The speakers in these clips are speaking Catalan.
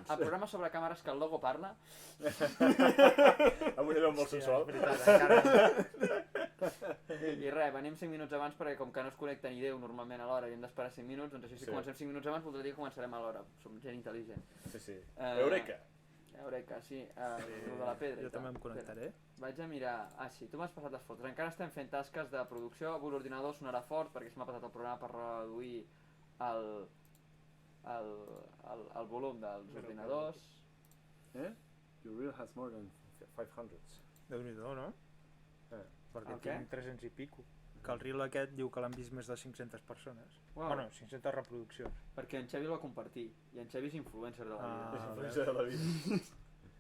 programa sobre càmeres que el logo parla. Avui era molt sensual. I res, venim 5 minuts abans perquè com que no es connecta ni Déu normalment a l'hora i hem d'esperar 5 minuts, doncs així si comencem 5 minuts abans voldria dir que començarem a l'hora. Som gent intel·ligent. Sí. Eureka! Eureka, sí. De la pedra. Jo també em connectaré. Vaig a mirar... Ah, sí, tu m'has passat les fotos. Encara estem fent tasques de producció. Avui l'ordinador sonarà fort perquè se m'ha passat el programa per reduir el volum dels ordinadors. Your reel has more than 500. Déu-n'hi-do, no? Perquè què? tinc 300 i pico. Que el reel aquest diu que l'han vist més de 500 persones. Wow. Bueno, 500 reproduccions. Perquè en Xavi el va compartir. I en Xavi és influencer de la vida. És influència de la vida.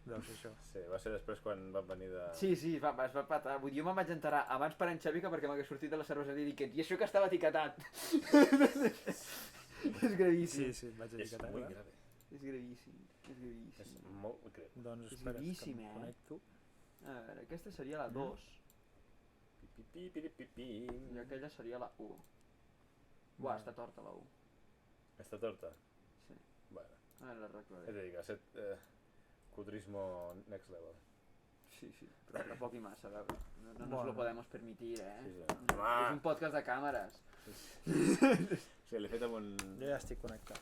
Deu ser això. Sí, va ser després quan van venir de... Sí, es va patar. Vull dir, jo me'n vaig enterar abans per en Xavi que perquè m'hagués sortit de la cerveseria i dic, i això que estava etiquetat. És gravíssim. Sí, vaig És etiquetar. molt grave. És gravíssim. És molt greu. Doncs És espera, que gravíssim, em connecto. A veure, aquesta seria la 2. Pi. I aquella seria la 1. Buah, està torta la 1. Està torta? Sí. Bueno. Ara És l'arreglaré. a dir, que ha set cutrismo next level. Sí, però tampoc i massa, a veure. No nos lo podemos permitir, Sí. És un podcast de càmeres. Sí, l'he fet amb un... Jo ja estic connectat.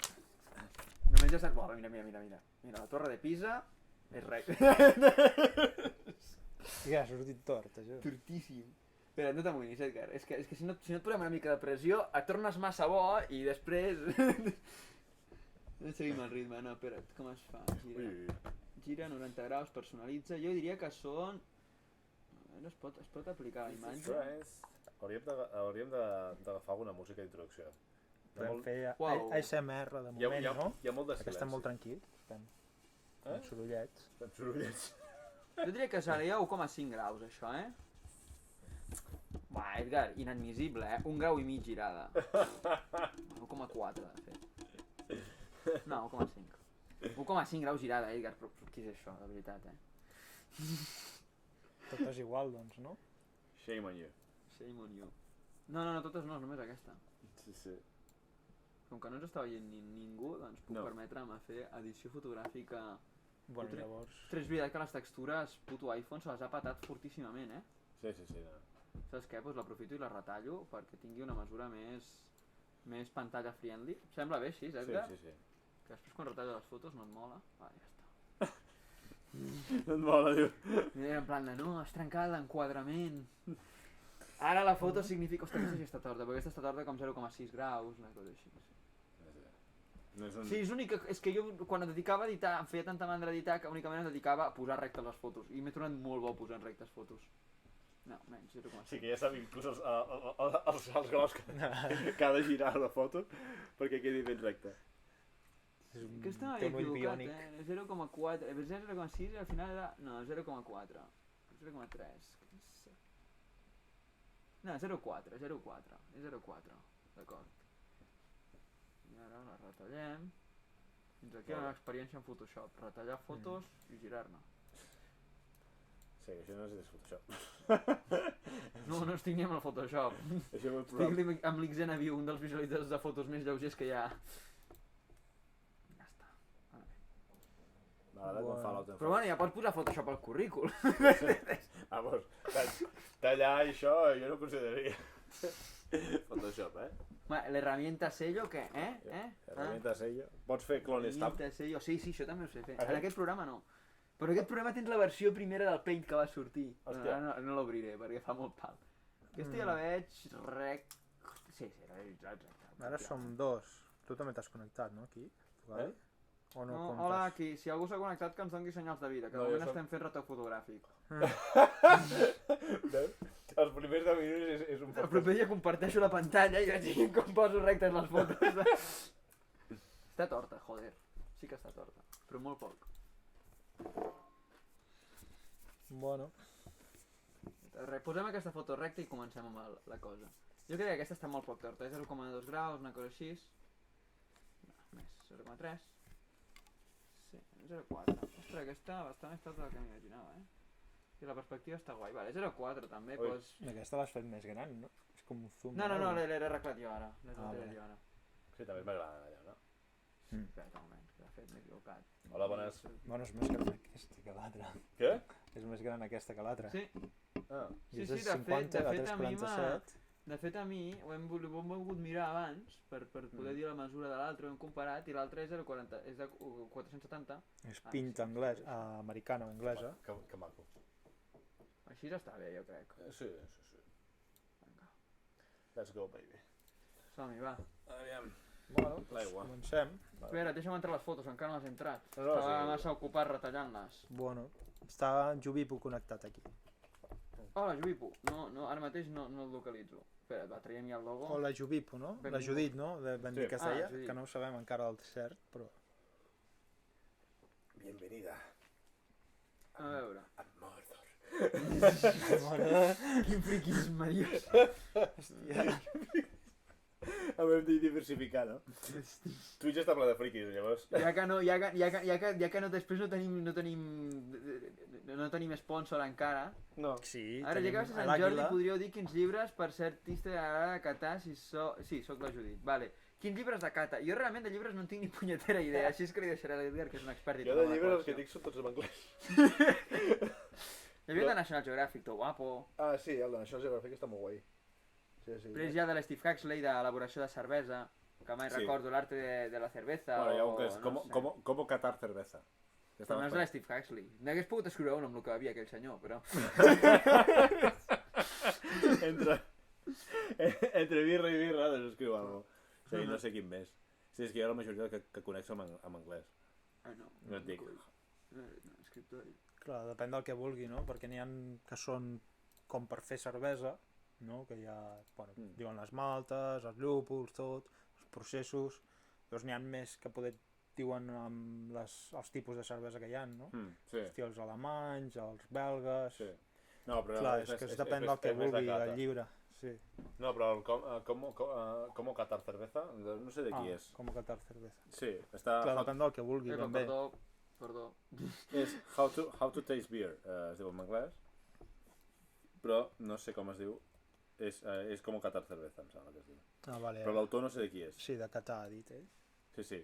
Només ja saps... Buah, mira. Mira, la torre de Pisa és recte. Ja ha sortit tort, això. Tortíssim. Espera, no t'amoïnis, Edgar. És que si no et posem una mica de pressió, et tornes massa bo i després... No seguim el ritme, no, espera't, com es fa? Gira 90 graus, personalitza. Jo diria que són... Es pot aplicar a la imatge. Hauríem d'agafar alguna música d'introducció. Podem fer ASMR de moment, no? Hi ha molt de silenci. Perquè estem molt tranquils. Estem sorollets. Estem sorollets. Jo diria que seria 1,5 graus, això, Va, Edgar, inadmissible, 1 grau i mig girada. 1,4, de fet. No, 1,5. 1,5 graus girada, Edgar, però què és això, de veritat, Tot és igual, doncs, no? Shame on you. Shame on you. No, totes no, només aquesta. Sí. Com que no ens està veient ningú, doncs puc permetre'm a fer edició fotogràfica. Bueno, llavors... És veritat que les textures, puto iPhone, se les ha patat fortíssimament, Sí. Saps què? Doncs l'aprofito i la retallo perquè tingui una mesura més pantalla friendly. Sembla bé així, Edgar? Sí. Que després quan retallo les fotos no et mola. Ja està. No et mola, diu. Mira, en plan de, no, has trencat l'enquadrament. Ara la foto significa... Ostres, aquesta sí està torta, perquè aquesta està torta com 0,6 graus, una cosa així. Sí, és que jo quan em dedicava a editar, em feia tanta mandra editar que únicament em dedicava a posar rectes les fotos. I m'he tornat molt bo posant rectes fotos. No, menys, 0,5. Sí, que ja sap inclús els graus que ha de girar la foto perquè quedi ben recta. Aquesta m'havia equivocat, 0,4, 0,6 i al final era... No, 0,4. 0,3. No, 0,4, és 0,4. D'acord. I ara la retallem. Fins aquí una experiència en Photoshop. Retallar fotos i girar-ne. Sí, això no és Photoshop. No estic ni amb el Photoshop. Estic amb l'Xenaview, un dels visualitzadors de fotos més lleugers que hi ha. Ja està. Però bueno, ja pots posar Photoshop al currícul. Vamos, tallar això jo no consideraria Photoshop, L'herramienta sello, què? L'herramienta sello. Pots fer clone stamp? Sí, això també ho sé fer. En aquest programa no. Però aquest programa tens la versió primera del Paint que va sortir. No l'obriré perquè fa molt pal. Aquesta ja la veig Sí, la veig recta. Ara som 2. Tu també t'has connectat, no, aquí? O no comptes? Hola, aquí. Si algú s'ha connectat que ens doni senyals de vida, que de moment estem fent retoc fotogràfic. Els primers 10 minuts és un poc... El proper dia comparteixo la pantalla i veig com poso rectes les fotos. Està torta, joder. Sí que està torta, però molt poc. Bueno. Posem aquesta foto recta i comencem amb la cosa. Jo crec que aquesta està molt poc torta, 0,2 graus, una cosa així. No, més, 0,3. Sí, 0,4. Ostres, aquesta bastant més torta del que m'imaginava, I la perspectiva està guai. Vale, 0,4 també, doncs... Aquesta l'has fet més gran, no? És com un zoom. No, l'he arreglat jo ara. Sí, també m'agrada allò, no? Espera't un moment, que de fet m'he equivocat. Hola, bones. Bueno, és més gran aquesta que l'altra. Què? És més gran aquesta que l'altra. Sí, Ah, I és sí, de de 50, fet l'altra és a mi 47. De fet, a mi ho hem volgut mirar abans per poder dir la mesura de l'altre, ho hem comparat, i l'altre és, és de 470. És pinta anglès, americana o anglesa. que maco. Així està bé, jo crec. Sí. Vinga, Let's go, baby. som-hi, va. Aviam. Bueno, doncs L'aigua. comencem. Espera, deixa'm entrar les fotos, encara no les he entrat. No, Estava sí. massa ocupat retallant-les. Bueno, està Jubipo connectat aquí. Hola, Juipo. No, ara mateix no el localitzo. Espera, va, traiem ja el logo. O la Jubipo, no? La Benvingut. Judit, no? Ben dir que es Ah, deia, Judit. que no ho sabem encara del cert, però... Bienvenida A veure. a Mordor. Quin friquisme, Dios. Hòstia. Ho hem dit diversificar, no? Twitch està ple de friquis, llavors. Ja que no, després no tenim sponsor encara. No. Sí, Ara, ja que va ser Sant Jordi, podríeu dir quins llibres per ser artista de catar si soc... Sí, soc la Judit. Vale. Quins llibres de cata? Jo realment de llibres no en tinc ni punyetera idea, així és que li deixaré a l'Edgar, que és un expert i Jo tota de la llibres els que col·lecció. dic són tots en anglès. Hi havia de National Geographic, to guapo. Ah, sí, el de National Geographic està molt guai. Sí. Després hi ha de l'Steve Huxley, d'elaboració de cervesa, que mai Sí. recordo l'arte de la cerveza. Bueno, hi ha un que és no sé. com catar cerveza. Però no és de l'Steve Huxley. N'hagués pogut escriure un amb el que bevia aquell senyor, però... Entre birra i birra, doncs escriu alguna cosa. Sí, no sé quin més. Sí, és que jo la majoria que conec són en anglès. Ah, no. No et dic. No, escriptori. Clar, depèn del que vulgui, no? Perquè n'hi ha que són com per fer cervesa, no? Que hi ha, bueno, diuen les maltes, els llúpols, tot, els processos. Llavors n'hi ha més que poder diuen amb els tipus de cervesa que hi ha, no? Sí. Hòstia, els alemanys, els belgues... Sí. No, però Clar, és que depèn del que vulgui el llibre. Sí. No, però el com catar cerveza, no sé de qui és. Com catar cerveza. Sí, està... Clar, depèn del que vulgui, ben bé. Perdó. És how to taste beer, es diu en anglès, però no sé com es diu. És com catar cerveza, em sembla que es diu. Ah, vale. Però l'autor no sé de qui és. Sí, de catar, ha dit ell. Sí.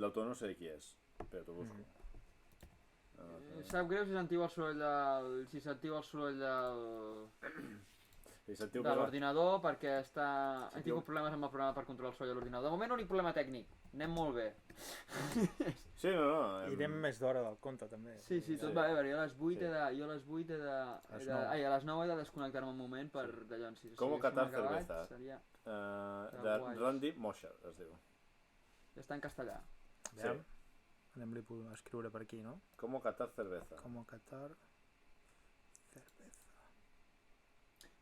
L'autor no sé de qui és, però t'ho busco. Sap greu si sentiu el soroll del... Si sentiu el soroll de l'ordinador, perquè he tingut problemes amb el programa per controlar el soroll de l'ordinador. De moment, l'únic problema tècnic. Anem molt bé. Sí, no. Irem més d'hora del compte, també. Sí, tot va bé, jo a les 8 he de... a les 9 he de desconnectar-me un moment per d'allò. Com catar cerveza. Seria... De Randy Mosher, es diu. Està en castellà. Sí. Anem-li a escriure per aquí, no? Com catar cerveza. Com catar cerveza.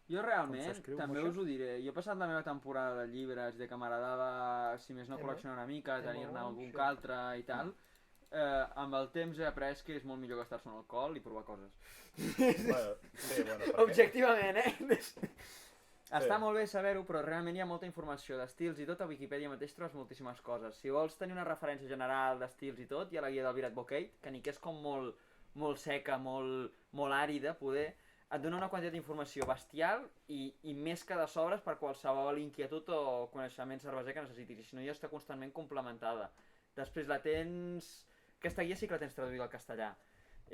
Jo realment, també us ho diré, jo he passat la meva temporada de llibres, de que m'agradava, si més no, col·leccionar una mica, tenir-ne algun que altre i tal. Amb el temps he après que és molt millor gastar-se en alcohol i provar coses. Objectivament, Està molt bé saber-ho, però realment hi ha molta informació d'estils i tot. A Wikipedia mateix trobes moltíssimes coses. Si vols tenir una referència general d'estils i tot, hi ha la guia del Virat Bocate, que ni que és com molt seca, molt àrida, poder... Et dona una quantitat d'informació bestial i més que de sobres per qualsevol inquietud o coneixement cerveser que necessitis. I si no, ja està constantment complementada. Després la tens... Aquesta guia sí que la tens traduïda al castellà.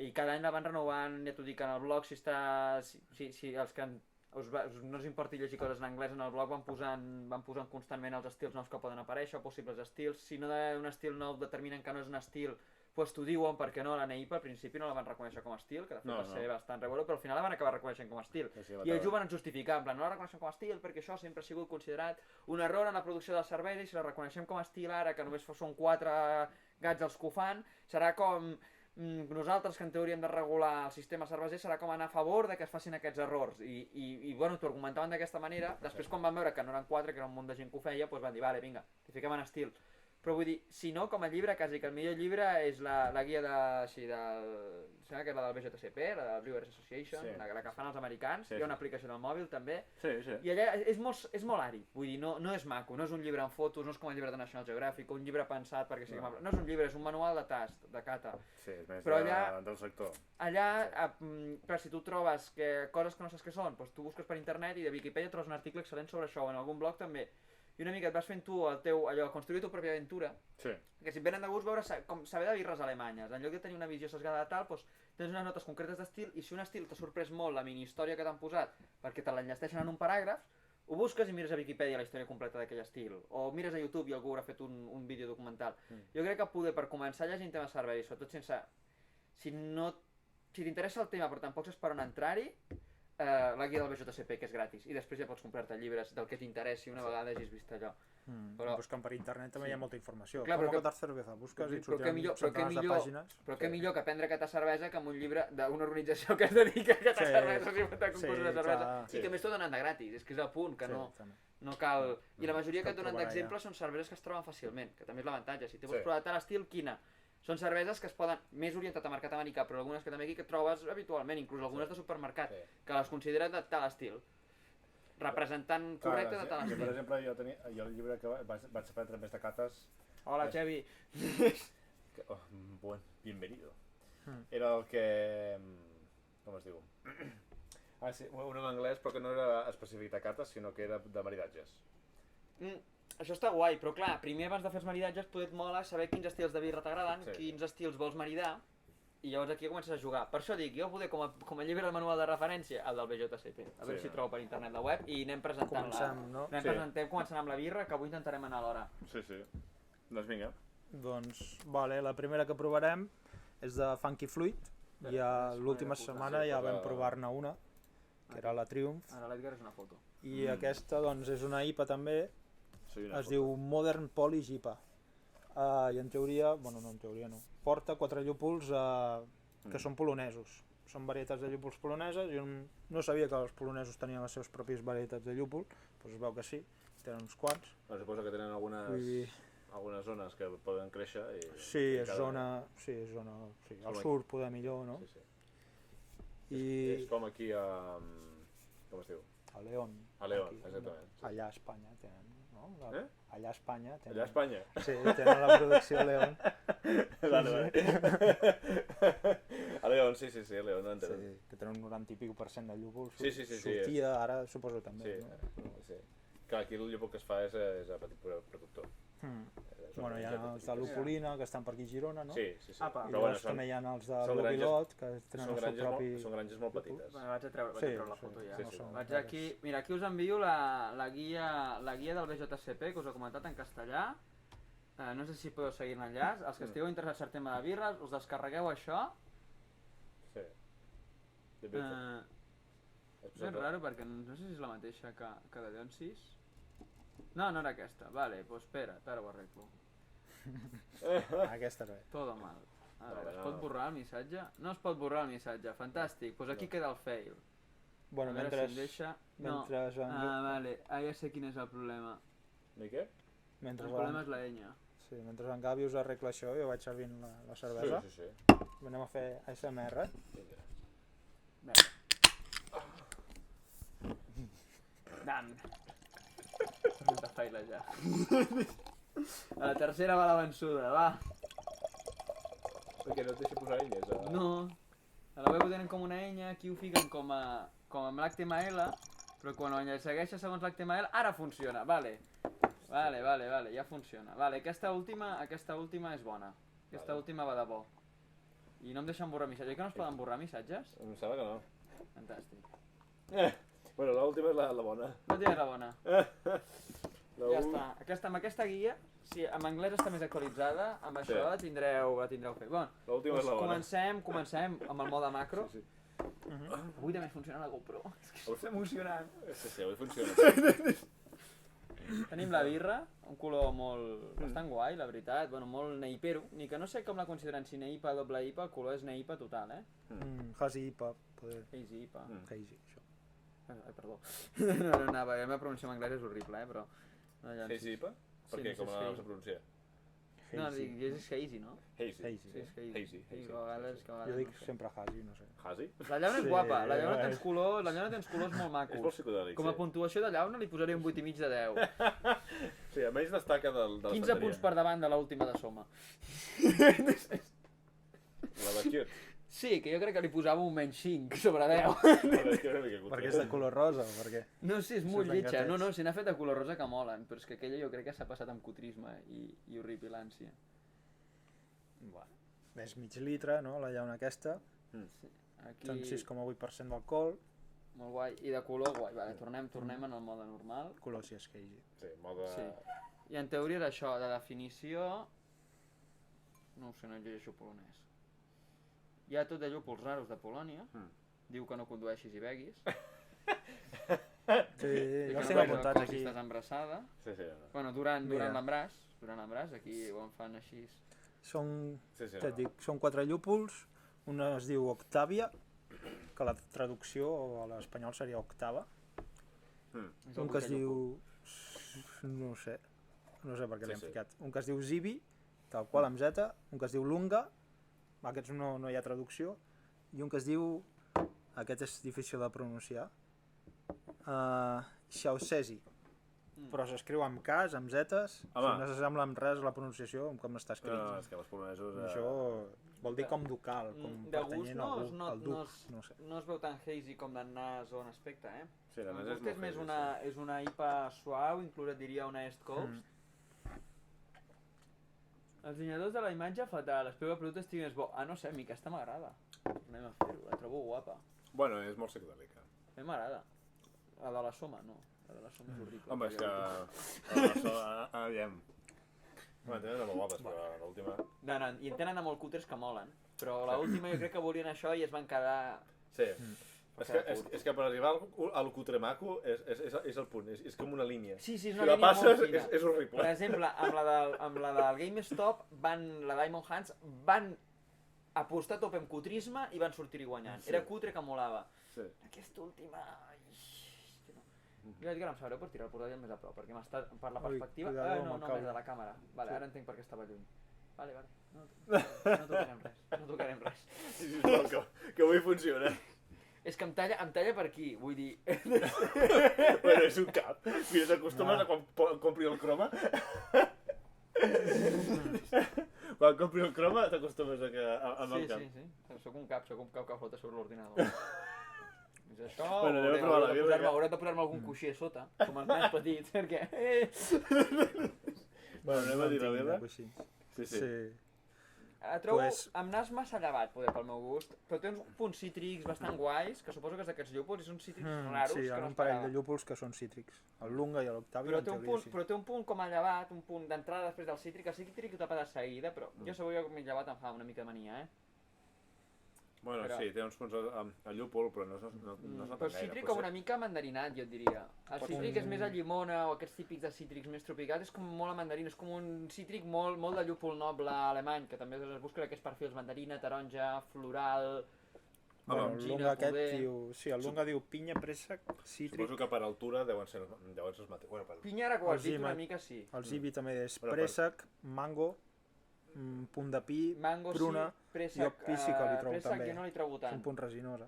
I cada any la van renovant, ja t'ho dic, en el blog, si els que no us importi llegir coses en anglès, en el blog van posant constantment els estils nous que poden aparèixer, possibles estils. Si no d'un estil nou determinen que no és un estil, doncs t'ho diuen perquè no, la NEIP al principi no la van reconèixer com a estil, que de fet va ser bastant revolut, però al final la van acabar reconeixent com a estil. I ells ho van justificar, en plan, no la reconeixem com a estil perquè això sempre ha sigut considerat un error en la producció del cervesa i si la reconeixem com a estil ara, que només són 4 gats els que ho fan, serà com nosaltres que en teoria hem de regular el sistema cerveser, serà com anar a favor de que es facin aquests errors i bueno, t'ho argumentaven d'aquesta manera. Després quan van veure que no eren 4, que era un munt de gent que ho feia, doncs van dir, vale, vinga, t'hi fiquem en estil. Però vull dir, si no, com a llibre, quasi que el millor llibre és la guia sembla que és la del BJCP, la del Brewers Association, la que fan els americans, hi ha una aplicació del mòbil també, i allà és molt àrid, vull dir, no és maco, no és un llibre amb fotos, no és com el llibre de National Geographic, un llibre pensat perquè sigui amable, no és un llibre, és un manual de tast, de cata. Sí, és més del sector. Allà, però si tu trobes coses que no saps què són, doncs tu busques per internet i de Wikipedia trobes un article excel·lent sobre això, o en algun blog també. i una mica et vas fent tu el teu, allò, construir tu pròpia aventura, Sí. que si et venen de gust veure com saber de birres alemanyes, en lloc de tenir una visió sesgada de tal, doncs tens unes notes concretes d'estil, i si un estil t'ha sorprès molt la mini-història que t'han posat perquè te l'enllesteixen en un paràgraf, ho busques i mires a Viquipèdia la història completa d'aquell estil, o mires a YouTube i algú haurà fet un vídeo documental. Jo crec que poder, per començar a llegir un tema de servei, sobretot sense... Si t'interessa el tema però tampoc saps per on entrar-hi, la guia del BJCP, que és gratis, i després ja pots comprar-te llibres del que t'interessi una vegada hagis vist allò. Però... Buscant per internet també hi ha molta informació. Clar, Com a catar cervesa, busques i et però sortiran centenars de pàgines. Però què millor que prendre a catar cervesa que amb un llibre d'una organització que es dedica a catar cerveses i muntar concursos de cervesa. I que a més t'ho donen de gratis, és que és el punt, que no cal... I la majoria que et donen d'exemples són cerveses que es troben fàcilment, que també és l'avantatge. Si te vols provar tal estil, quina? Són cerveses que es poden, més orientat a mercat americà, però algunes que també aquí que trobes habitualment, inclús algunes de supermercat, que les consideren de tal estil. Representant correcte de tal estil. Per exemple, jo el llibre que vaig aprendre més de cates... Hola, Xavi! Bienvenido. Era el que... com es diu? Sí, un en anglès, però que no era específic de cates, sinó que era de maridatges. Això està guai, però clar, primer abans de fer els maridatges poder et mola saber quins estils de birra t'agraden, quins estils vols maridar, i llavors aquí comences a jugar. Per això dic, jo poder com a llibre del manual de referència, el del BJCP, a veure si trobo per internet la web, i anem presentant-la. Comencem amb la birra, que avui intentarem anar a l'hora. Sí. Doncs vinga. Doncs, vale, la primera que provarem és de Funky Fluid, i l'última setmana ja vam provar-ne una, que era la Triumph. Ara l'Edgar és una foto. I aquesta doncs és una IPA també, es diu Modern Polish IPA. I en teoria, bueno, no en teoria no, porta 4 llúpols que són polonesos. Són varietats de llúpols poloneses, jo no sabia que els polonesos tenien les seves pròpies varietats de llúpol, doncs es veu que sí, tenen uns quants. Suposo que tenen algunes zones que poden créixer i... Sí, és zona, al sud poder millor, no? És com aquí a... com es diu? A León. A León, exactament. Allà a Espanya tenen, no? Allà a Espanya tenen... Allà a Espanya? Sí, tenen la producció a León. Vale. A León, sí, a León no entenem. Sí, que tenen un 90 i pico % de llúpols. Sí. Sortia, ara suposo també. Sí. Clar, aquí el llúpol que es fa és a petit productor. Bueno, hi ha els de Lupolina, que estan per aquí a Girona, no? Sí. I llavors també hi ha els de Lobilot, que tenen el seu propi... Són granges molt petites. Vaig a treure la foto ja. Vaig aquí... Mira, aquí us envio la guia del BJCP, que us he comentat en castellà. No sé si podeu seguir l'enllaç. Els que estigueu interessats en tema de birres, us descarregueu això. Sí. És raro perquè no sé si és la mateixa que de Leonsis. No era aquesta. Vale, doncs espera ho arreglo. Aquesta no és. Todo mal. A veure, es pot borrar el missatge? No es pot borrar el missatge, fantàstic. Doncs aquí queda el fail. Bueno, mentre... vale, ja sé quin és el problema. I què? El problema és la enya. Sí, mentre en Gavi us arregla això, jo vaig servint la cervesa. Sí. Anem a fer ASMR. Vinga. Dan. Molta faila ja. A la tercera va la vençuda, va. Perquè no et deixa posar enyes? No. A la web ho tenen com una enya, aquí ho fiquen com amb l'HTML, però quan ho segueixes segons l'HTML, ara funciona, vale, ja funciona. Vale, aquesta última és bona. Aquesta última va de bo. I no em deixen borrar missatges. Que no es poden borrar missatges? Em sembla que no. Fantàstic. Bueno, l'última és la bona. L'última és la bona. Ja està. Amb aquesta guia, si en anglès està més actualitzada, amb això la tindreu fet. Bon, l'última és la bona. Comencem amb el mode macro. Avui també funciona la GoPro. És emocionant. Sí, avui funciona. Tenim la birra, un color molt... bastant guai, la veritat, bueno, molt neipero, ni que no sé com la consideren, si neipa, doble IPA, el color és neipa total, Hazy IPA, poder... Hazy IPA. Hazy, això. Ai, perdó. No anava, la meva pronunciació en anglès és horrible, però... Hazy IPA? Per què? Com no se pronuncia? No, és hazy, no? Hazy. Jo dic sempre hazy, no sé. Hazy? La llauna és guapa, la llauna tens colors molt macos. És molt psicodèlic, com a puntuació de llauna li posaria un 8,5 de 10. Sí, almenys destaca de la 15 punts per davant de l'última de Soma. La de Cute. Sí, que jo crec que li posava un menys 5 sobre 10. Perquè és de color rosa o perquè... No, sí, és molt Són tan lletja. No, gatets. no, si n'ha fet de color rosa que molen, però és que aquella jo crec que s'ha passat amb cutrisme i horripilància. Bueno, és mig litre, no? La llauna aquesta. Sí. Aquí... Són 6,8% d'alcohol. Molt guai. I de color guai. Vale, tornem en el mode normal. Color si és Keiji. Sí, mode... Sí. I en teoria era això, de definició... No ho sé, no llegeixo polonès. Hi ha tot de llúpols raros de Polònia. Diu que no condueixis i beguis. Sí, I jo que els no tinc beguis apuntats alcohol si aquí. estàs embarassada. Sí. Bueno, durant Mira. l'embràs, aquí ho en fan així. Són, Sí, et dic, són 4 llúpols, una es diu Octavia, que la traducció a l'espanyol seria octava. És el Un que es vuitè diu... llúpol. no sé per què Sí, l'hem sí. ficat. Un que es diu Zibi, tal qual amb Z, un que es diu Lunga, aquests no hi ha traducció, i un que es diu, aquest és difícil de pronunciar, Xiaosesi, però s'escriu amb Ks, amb Zs, Home. no s'assembla amb res la pronunciació com està escrit. No, és que els polonesos... Això vol dir com ducal, com De gust pertanyent no, al no, al duc, no sé. no es veu tan hazy com d'en nas o en aspecte, eh? Sí, El a més gust és més molt hazy, és una IPA suau, inclús et diria una East Coast. Els dissenyadors de la imatge fatal, espero que el producte estigui més bo. Ah, no sé, a mi aquesta m'agrada. Anem a fer-ho, la trobo guapa. sí. Bueno, és molt psicodèlica. A mi m'agrada. La de la Soma, no. La de la Soma és horrible. Home, és que... Aviam. Home, tenen de molt guapes, però l'última... No, i en tenen de molt cutres que molen. Però l'última jo crec que volien això i es van quedar... Sí. És que per arribar al cutremaco és el punt, és com una línia. Sí, és Si una la línia passes molt fina. és horrible. Per exemple, amb la del GameStop, la Diamond Hands, van apostar a tope amb cutrisme i van sortir-hi guanyant. Sí. Era cutre que molava. Sí. Aquesta última... Jo vaig dir que no em sabreu per tirar el portàtil més a prop, perquè m'està per la Ui, perspectiva... cuidado amb no, el no, cable. més de la càmera. Vale, Sí. ara entenc per què estava lluny. Vale. No tocarem res, no tocarem res. Sí, que avui funciona. És que em talla per aquí, vull dir... Bueno, és un cap. Mira, t'acostumes a quan compri el croma. Quan compri el croma t'acostumes amb el cap. Sí. Soc un cap que flota sobre l'ordinador. És això, Bueno, anem a provar la birra, que- haurem de posar-me algun coixí a sota, com els nens petits, perquè... Bueno, anem a dir la tinc birra. de coixí. Sí. Sí. Trobo Pues- amb nas massa llevat, poder, pel meu gust, però té uns punts cítrics bastant guais, que suposo que és d'aquests llúpols, i són cítrics raros Sí, hi que ha no un parell esperava. de llúpols que són cítrics. El Lunga i l'Octavia, en teoria, sí. Però té un punt com a llevat, un punt d'entrada després del cítric. El cítric ho tapa de seguida, però jo sabia que el llevat em fa una mica de mania, eh? Bueno, Però- sí, té uns punts a llúpol, però no es nota Però gaire. cítric com una mica mandarinat, jo et diria. El Pot cítric ser. és més a llimona o aquests típics de cítrics més tropicals, és com molt a mandarina, és com un cítric molt de llúpol noble alemany, que també es busca aquests perfils mandarina, taronja, floral... Bueno, el orangina, Lunga aquest poder. diu... Sí, el Lunga diu pinya, préssec, cítric. Suposo que per altura deuen ser els mateixos. Bueno, per... Pinya, ara que ho has dit, Alzheimer. una mica sí. El Zibi també és Bueno, préssec, mango, punt de pi, Mango pruna, sí, préssec, jo pi sí que li trobo préssec també. jo no li trobo és un tant. punt resinosa.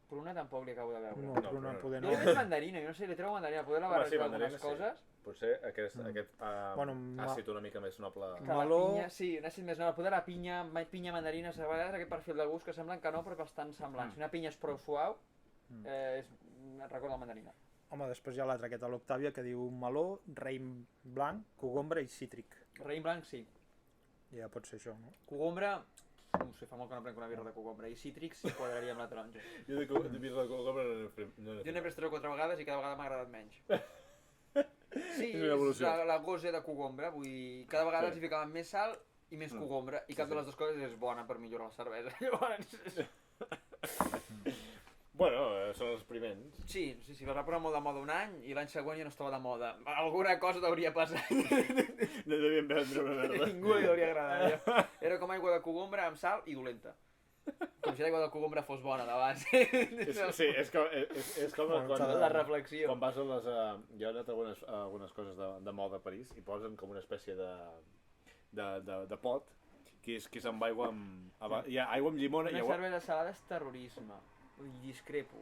Pruna tampoc li acabo de veure. No, No, pruna pruna. poder Jo no. li veig mandarina, jo no sé, li trobo mandarina, poder la Home, sí, barrejar mandarina, algunes sí. coses. Potser aquest Bueno, àcid una mica més noble. Que la Meló- pinya, sí, un àcid més noble. Poder la pinya mandarina, a vegades aquest perfil de gust que semblen que no, però bastant semblants. Si una pinya és prou suau, et recorda la mandarina. Home, després hi ha l'altre, aquest, l'Octàvia, que diu meló, raïm blanc, cogombre i cítric. Raïm blanc, sí. Ja pot ser això, no? Cogombra, no sé, fa molt que no prenc una birra de cogombra. I cítrics sí quadraria amb la taronja. Jo de birra de cogombre no Jo n'he pres 3 o 4 vegades i cada vegada m'ha agradat menys. Sí, És una evolució. la gose de cogombra, vull dir, cada vegada Sí. els hi ficaven més sal i més cogombra, i cap de les dues coses és bona per millorar la cervesa. Llavors... Bueno, són els experiments. Sí, les va posar molt de moda un any i l'any següent ja no estava de moda. Alguna cosa t'hauria passat. No devien vendre una merda. Ningú li hauria agradat. Era com aigua de cogombra amb sal i dolenta. Com si l'aigua de cogombra fos bona de base. Sí, és com La reflexió. quan vas a les... Jo he anat a algunes coses de moda a París i posen com una espècie de pot que és amb aigua amb... Hi ha aigua amb llimona i Una aigua... cervesa salada és terrorisme. Vull dir, discrepo.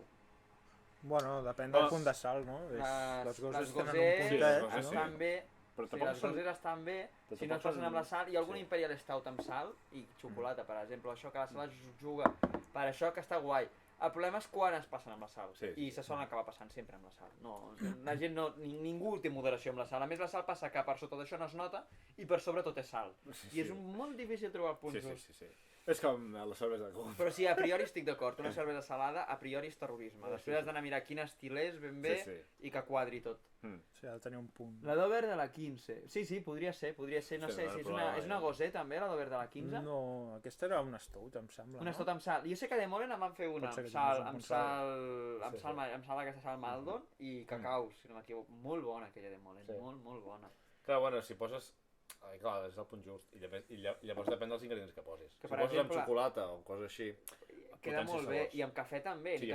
Bueno, depèn del punt de sal, no? Les goses tenen un gosers puntet, sí, no? estan bé, Però Sí, les Goses estan bé, si no es passen amb la sal, i alguna Imperial Stout amb sal i xocolata, per exemple, això que la sal es juga, per això que està guai. El problema és quan es passen amb la sal, i se solen acabar passant sempre amb la sal. No, la gent no, ningú té moderació amb la sal, a més la sal passa que per sota d'això no es nota i per sobre tot és sal. I és molt difícil trobar el punt just. Sí. És com la cervesa de coco. Però sí, a priori estic d'acord, una cervesa salada a priori és terrorisme. Després has d'anar a mirar quin estil és ben bé i que quadri tot. Sí, ha de tenir un punt. La Dover de la 15. Sí, podria ser, no sé, si és una Gosé també, la Dover de la 15? No, aquesta era una Stout, em sembla. Una Stout amb sal. Jo sé que de Molen em van fer una amb sal d'aquesta sal Maldon i cacau, si no m'equivoco. Molt bona aquella de Molen, molt bona. Clar, bueno, si poses... Clar, és el punt just. I llavors depèn dels ingredients que posis. Si poses amb xocolata o coses així... Queda molt bé, i amb cafè també. Si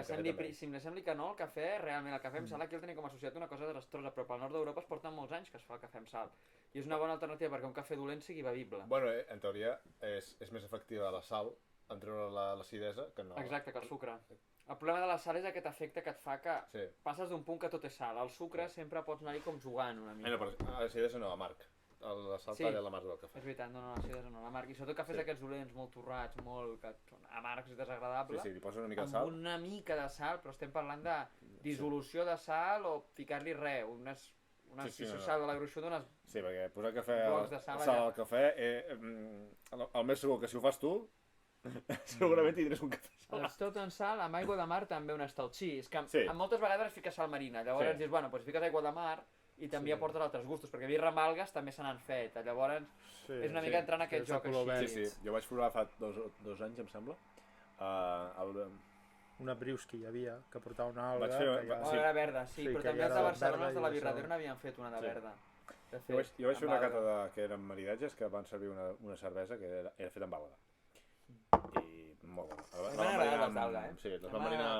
em sembli que no, el cafè, realment el cafè amb sal aquí el tenia com associat a una cosa desastrosa, però pel nord d'Europa es porten molts anys que es fa el cafè amb sal. I és una bona alternativa perquè un cafè dolent sigui bevible. Bueno, en teoria és més efectiva la sal en treure l'acidesa que no... Exacte, que el sucre. El problema de la sal és aquest efecte que et fa que passes d'un punt que tot és sal. El sucre sempre pots anar-hi com jugant una mica. No, però l'acidesa no, amarg. La sal talla l'amarg del cafè. És veritat, no, l'acidesa no, l'amarg. I sobretot cafès d'aquests dolents, molt torrats, que són amargs i desagradables. Sí, li poses una mica de sal. Amb una mica de sal, però estem parlant de dissolució de sal o ficar-li res, sal de la gruixó d'unes... Sí, perquè posar sal al cafè, el més segur que si ho fas tu, segurament tindràs un cafè salat. L'estout en sal, amb aigua de mar també un estout. Sí, és que moltes vegades es fica sal marina, llavors dius, bueno, doncs fiques aigua de mar i també aportes altres gustos, perquè birra amb algues també se n'han fet, llavors és una mica entrar en aquest joc així. Sí, jo vaig provar fa 2 anys, em sembla, una Briewski hi havia, que portava una alga... Era verda, sí, però també els de Barcelona, els de la Birradera n'havien fet una de verda. Jo vaig fer una cata que eren maridatges que van servir una cervesa que era feta amb alga. I molt bona. M'han agradat les d'alga, Sí, les van marinar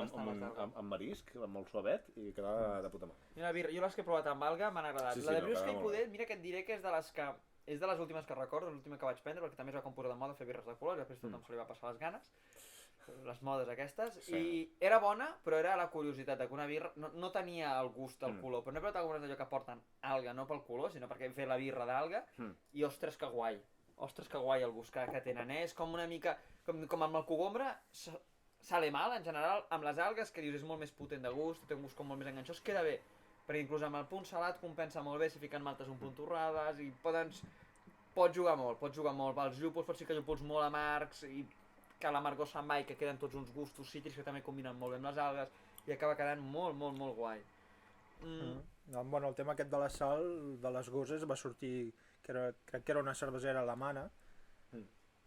amb marisc, molt suavet i quedava de puta mà. Jo les que he provat amb alga m'han agradat. La de Briewski poder, mira que et diré que és de les últimes que recordo, l'última que vaig prendre, perquè també es va comprar de moda fer birres de colors, després tothom se li va passar les ganes, les modes aquestes, i era bona, però era la curiositat que una birra no tenia el gust, el color, però no he provat algunes d'allò que porten alga, no pel color, sinó perquè hem fet la birra d'alga, i ostres que guai el gust que tenen, és com una mica, com amb el cogombre, sale mal en general, amb les algues, que dius és molt més potent de gust, té un gust com molt més enganxós, queda bé, perquè inclús amb el punt salat compensa molt bé si fiquen maltes un punt torrades, i pots jugar molt, els llúpols pots ficar llúpols molt amargs, i que l'amargor se'n va i que queden tots uns gustos cítrics que també combinen molt bé amb les algues, i acaba quedant molt guai. Bueno, el tema aquest de la sal, de les Goses, va sortir, crec que era una cervesera alemana,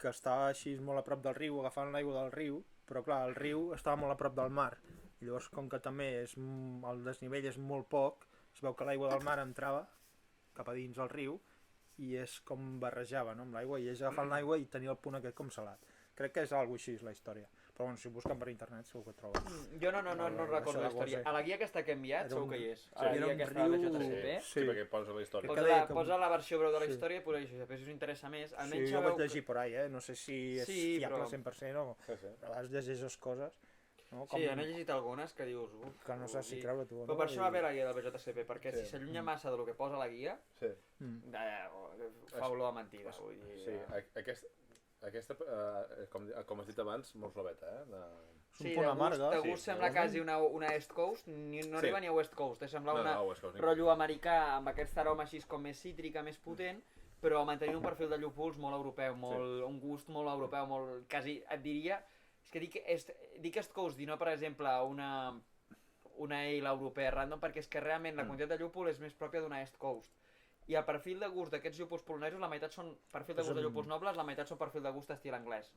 que estava així molt a prop del riu, agafant l'aigua del riu, però clar, el riu estava molt a prop del mar, i llavors com que també el desnivell és molt poc, es veu que l'aigua del mar entrava cap a dins el riu, i és com barrejava amb l'aigua, i és agafant l'aigua i tenia el punt aquest com salat. Crec que és alguna cosa així la història, però bueno, si busquen per internet segur que trobes. Jo no recordo la història. A la guia aquesta que he enviat segur que hi és. A la guia aquesta de JCP. Sí, perquè posa la història. Posa la versió breu de la història i posa això, després us interessa més. Sí, jo vaig llegir per ahí, no sé si és fiable 100% o... Però a vegades llegeixes coses... Sí, n'he llegit algunes que dius... Que no saps si creure tu o no. Però per això va bé la guia del BJCP, perquè si s'allunya massa del que posa la guia, fa olor a mentida. Sí, aquesta, com has dit abans, molt suaveta, Sí, de gust sembla quasi una East Coast, no arriba ni a West Coast, sembla un rotllo americà amb aquest aroma així com més cítrica, més potent, però mantenint un perfil de llúpols molt europeu, un gust molt europeu, quasi, et diria, és que dic East Coast i no, per exemple, una ale europea random, perquè és que realment la quantitat de llúpol és més pròpia d'una East Coast. I el perfil de gust d'aquests llúpols polonesos, la meitat són perfil de gust de llúpols nobles, la meitat són perfil de gust estil anglès.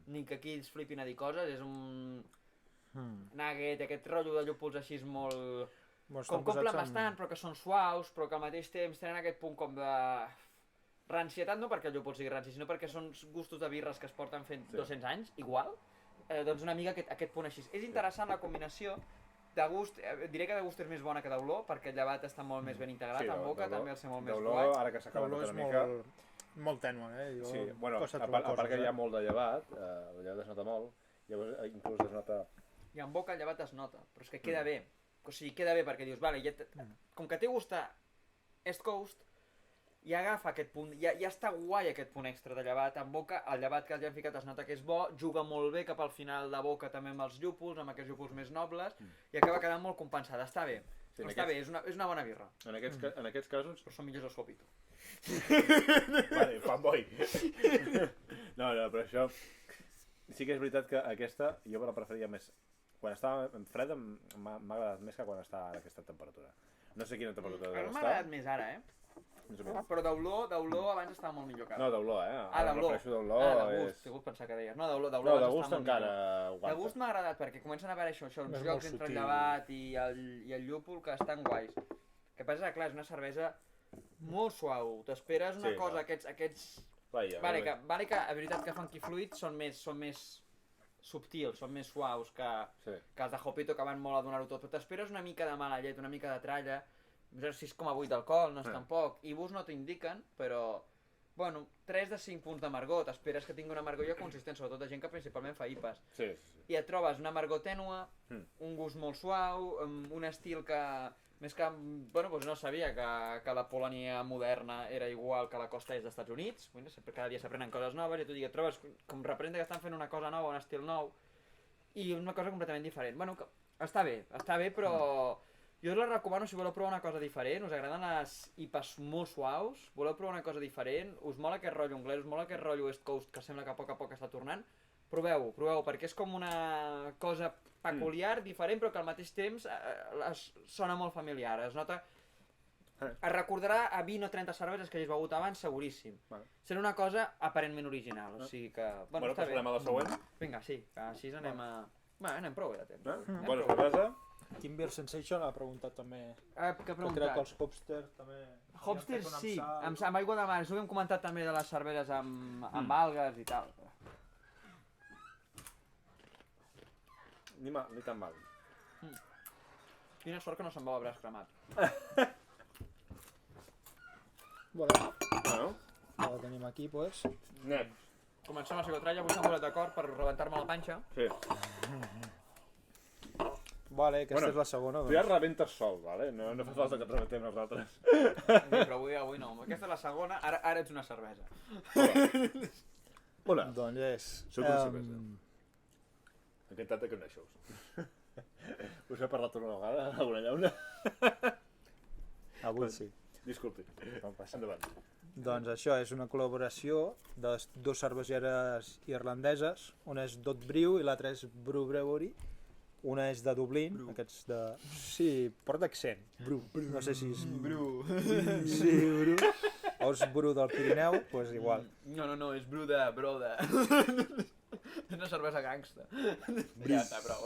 Ni que aquí es flipin a dir coses, és un nugget, aquest rotllo de llúpols així molt... com bastant, però que són suaus, però que al mateix temps tenen aquest punt com de... rancietat, no perquè el llúpol sigui ranci, sinó perquè són gustos de birres que es porten fent 200 anys, igual. Doncs una mica aquest punt així. És interessant la combinació. De gust, diré que de gust és més bona que d'olor, perquè el llevat està molt més ben integrat, en boca també el ser molt més guai. Ara que s'ha acabat una mica... molt tènue, Sí, bueno, a part que hi ha molt de llevat, el llevat es nota molt, llavors inclús es nota... I en boca el llevat es nota, però és que queda bé. O sigui, queda bé perquè dius, vale, com que té gust a East Coast, i agafa aquest punt, ja està guai aquest punt extra de llevat en boca, el llevat que els han ficat es nota que és bo, juga molt bé cap al final de boca també amb els llúpols, amb aquests llúpols més nobles, i acaba quedant molt compensada, està bé. Sí, està bé, és una bona birra. En aquests casos... Però són millors els Jopito. Vale, fanboy. No, però això... Sí que és veritat que aquesta jo la preferia més... Quan estava freda m'ha agradat més que quan està a aquesta temperatura. No sé quina temperatura deu estar. M'ha agradat més ara, Però d'olor abans estava molt millor que ara. No, d'olor, d'olor. De gust, de gust pensar que deies. No, d'olor no, de gust encara aguanta. De gust m'ha agradat perquè comencen a veure això, els llocs entre el llevat i el llúpol que estan guais. El que passa és que, clar, és una cervesa molt suau. T'esperes una cosa, aquests... Vale, que a veritat que Funky Fluid són més subtils, són més suaus que els de Jopito que van molt a donar-ho tot, però t'esperes una mica de mala llet, una mica de tralla, 6,8 d'alcohol, no és tampoc, i bus no t'indiquen, però, bueno, 3 de 5 punts d'amargor, t'esperes que tingui una amargor ja consistent, sobretot de gent que principalment fa IPAs. I et trobes una amargor tènue, un gust molt suau, un estil que, més que, bueno, doncs no sabia que la Polònia moderna era igual que la costa est dels Estats Units, cada dia s'aprenen coses noves i tu et trobes com representa que estan fent una cosa nova, un estil nou, i una cosa completament diferent. Bueno, està bé, però jo us la recomano si voleu provar una cosa diferent, us agraden les IPAs molt suaus, voleu provar una cosa diferent, us mola aquest rotllo anglès, us mola aquest rotllo West Coast que sembla que a poc està tornant, proveu-ho, perquè és com una cosa peculiar, diferent, però que al mateix temps sona molt familiar, es nota... Es recordarà a 20 o 30 cerveses que hagis begut abans, seguríssim. Serà una cosa aparentment original, o sigui que... Bueno, passarem a la següent? Vinga, sí, així anem a... Bueno, anem prou bé de temps. Bona cervesa. Team Beer Sensation ha preguntat també... Què ha preguntat? Crec que els Hopster també... Hopster sí, amb aigua de mar, això ho hem comentat també de les cerveses amb algues i tal. Ni tan mal. Quina sort que no se'n veu a braç cremat. Bueno, ja la tenim aquí, doncs. Net. Comencem la psicotralla, avui s'han posat d'acord per rebentar-me la panxa. Sí. Vale, aquesta és la segona. Tu ja rebentes sol, vale? No fa falta que et rebentem nosaltres. Però avui no. Aquesta és la segona, ara ets una cervesa. Hola. Doncs és... Soc una cervesa. Encantat de conèixer-vos. Us he parlat una vegada, alguna llauna? Avui sí. Disculpi. Endavant. Doncs això és una col·laboració de dues cerveseres irlandeses. Una és Dot Brew i l'altra és Brew Brewery. Una és de Dublín, aquests de... Sí, porta accent. Brew. No sé si és... Brew. Sí, Brew. O és Brew del Pirineu, doncs igual. No, és Brew de Broda. És una cervesa gangsta. Ja està, prou.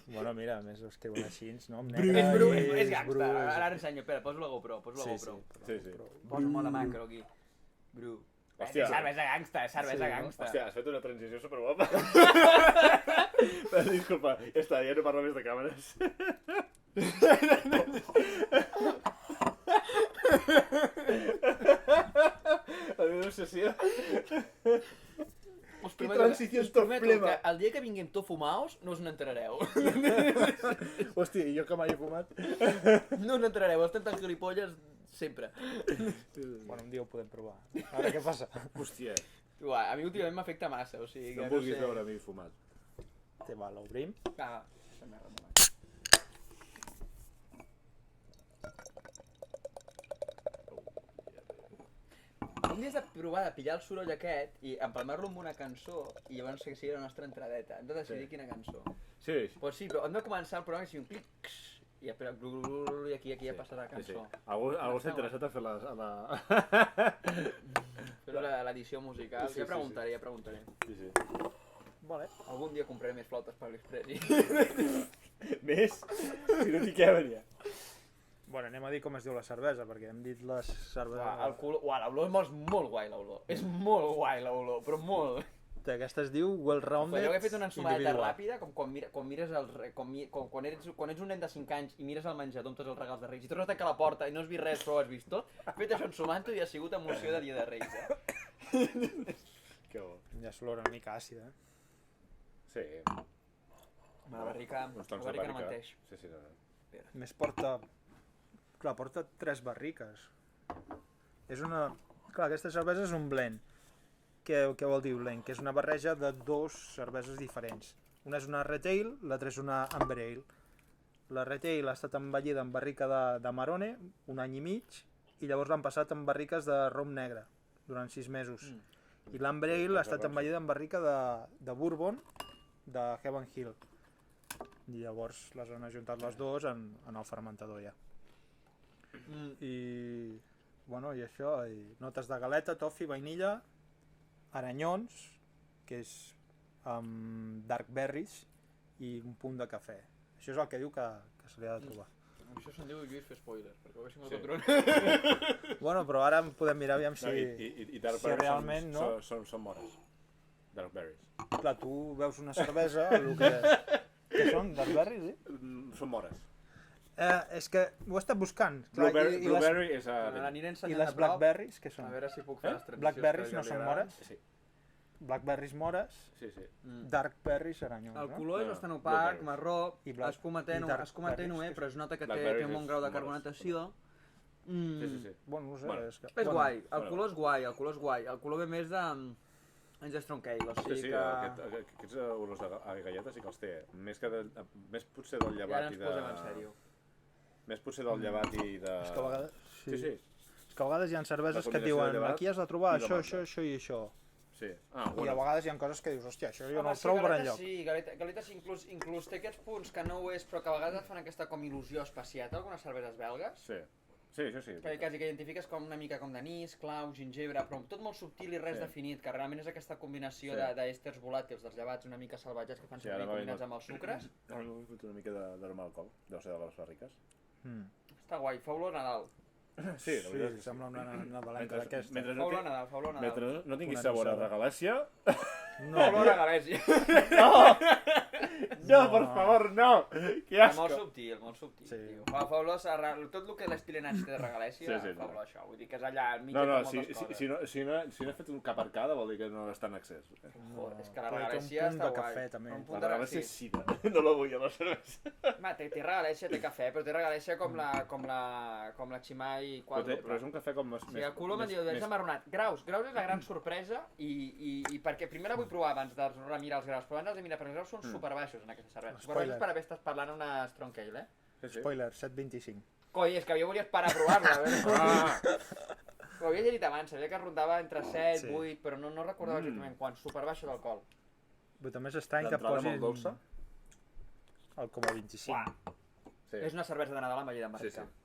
Bueno, mira, a més ho escriuen així, no? És Brew, és gangsta. Ara ensenyo, espera, poso la GoPro, Sí. Poso molt de macro aquí. Brew. Hòstia. És cervesa gangsta, és cervesa gangsta. Hòstia, has fet una transició superguapa. Disculpa, ja no parlo més de càmeres. La meva obsessió. Us prometo que el dia que vinguem tot fumaos no us n'enterareu. Hòstia, i jo que mai he fumat. No us n'enterareu, estem tan gilipolles sempre. Bueno, un dia ho podem provar. Ara què passa? Hòstia. A mi últimament m'afecta massa, o sigui... No em vulguis veure a mi fumat. Té, va, l'obrim. Deixa'm remolar. Un dia has de provar de pillar el soroll aquest i empalmar-lo amb una cançó i llavors que sigui la nostra entradeta. Hem de decidir quina cançó. Sí. Pues sí, però hem de començar el programa que sigui un clic i després i aquí ja passarà la cançó. Algú està interessat a fer la... Fer l'edició musical. Ja preguntaré. Sí. Vale. Algun dia compraré més flautes per l'Expressi. Més? Si no t'hi queben ja. Bueno, anem a dir com es diu la cervesa, perquè hem dit les cerveses... L'olor és molt guai, l'olor. És molt guai, l'olor, però molt. Aquesta es diu Well Rounded. Jo he fet una ensumadeta ràpida, com quan mires quan ets un nen de 5 anys i mires al menjador amb tots els regals de Reis i tornes a tancar la porta i no has vist res però ho has vist tot, he fet això ensumant-ho i ha sigut emoció de dia de Reis, Que bo. Ja s'olora una mica àcida, Sí. La barrica no menteix. Sí. Més porta Clar, porta 3 barriques. És una... Clar, aquesta cervesa és un blend. Què vol dir blend? Que és una barreja de 2 cerveses diferents. Una és una Red Ale, l'altra és una Amber Ale. La Red Ale ha estat envellida en barrica d'Amarone 1 any i mig, i llavors l'han passat en barriques de rom negre durant 6 mesos. I l'Amber Ale ha estat envellida en barrica de Bourbon de Heaven Hill. I llavors les han ajuntat les dues en el fermentador ja. I això, i notes de galeta, toffee, vainilla, aranyons, que és amb dark berries, i un punt de cafè. Això és el que diu que se li ha de trobar. Això se'n diu Lluís fer spoilers, perquè ho haguéssim el control. Bueno, però ara podem mirar aviam si... I dark si berries realment no... són mores. Dark berries. Clar, tu veus una cervesa, el que... Què són? Dark berries, sí? Són mores. És que ho he estat buscant. Blueberry és a... L'aniré I ensenyant les a prop, blackberries, què són? a veure si puc fer les tradicions. Blackberries que no li són agraden. mores? Sí. Blackberries mores, Sí. dark berries aranyons, El no? color és No, bastant opac, blueberries. marró, I black- escuma i dark tenue, berries, però es nota que té blackberries un bon és grau de mores. carbonatació. Sí. Bueno, no sé, Bueno, és que... És bueno, guai, el bueno. color és guai, el color és guai. El color ve més de... Anys de Strong Ale, o sigui Sí, que... aquests olors a galletes sí que els té. Més potser del I ara llevat ens i de... posem en sèrio. Més potser del llevat i de... És que a vegades... Sí. És que a vegades hi ha cerveses La que et combinació de diuen llevat aquí has de trobar i de això, malta. això i això. Sí. I a vegades hi ha coses que dius, hòstia, això jo no Home, ho trobo per Galeta enlloc. Sí, Galeta sí, inclús té aquests punts que no ho és, però que a vegades et fan aquesta com il·lusió espaciata, algunes cerveses belgues. Sí, això sí. Que quasi que identifiques com una mica com d'anís, clau, gingebre, però tot molt subtil i res Sí. definit, que realment és aquesta combinació Sí. d'èsters volàtils dels llevats una mica salvatges que fan Sí, servir ara m'ha combinats vingut. amb els sucres. Ara m'he fotut una mica d'aroma d'alcohol. Deu ser de les barriques. Està guai, fa olor a Nadal. Sí, la veritat és que sembla una nadalenca d'aquesta. mentre Fa olor a Nadal, fa olor a Nadal. Mentre no tinguis Una sabor a nissaga. regalèssia... Fa olor a Galèsia. No, por favor, no! Que asco! Molt subtil, Sí. tio. Fa olor a... Tot el que l'estilenatge té de Regalèsia Sí, fa olor a això. Vull dir que és allà al mig No, de no, moltes coses. si no he fet un cap arcada vol dir que no està en excés. Joder, és que la Però té un Regalèsia punt està de guai. cafè, també. Un La punt de regalèssia és sí. sida. No la vull a la cervesa. Home, té Regalèsia, té cafè, però té Regalèsia com la Chimay Però és un cafè com més... O sigui, el color me'n diu, és amarronat. Graus és la gran sorpresa i perquè primer la vull provar abans de remirar els graus, però abans de mirar per els graus són superbaixos en aquesta cervesa. Superbaixos per haver estat parlant una Strong Ale, eh? Sí. Spoiler, 7,25. Coi, és que jo volia parar a provar-la. Ho havia dit abans, sabia que rondava entre 7, Sí. 8, però no recordava exactament quan. Superbaixo d'alcohol. Però també és estrany que D'entrada posin... molt dolça? El 0,25. Sí. És una cervesa de Nadal envellida en Sí, barrica. sí.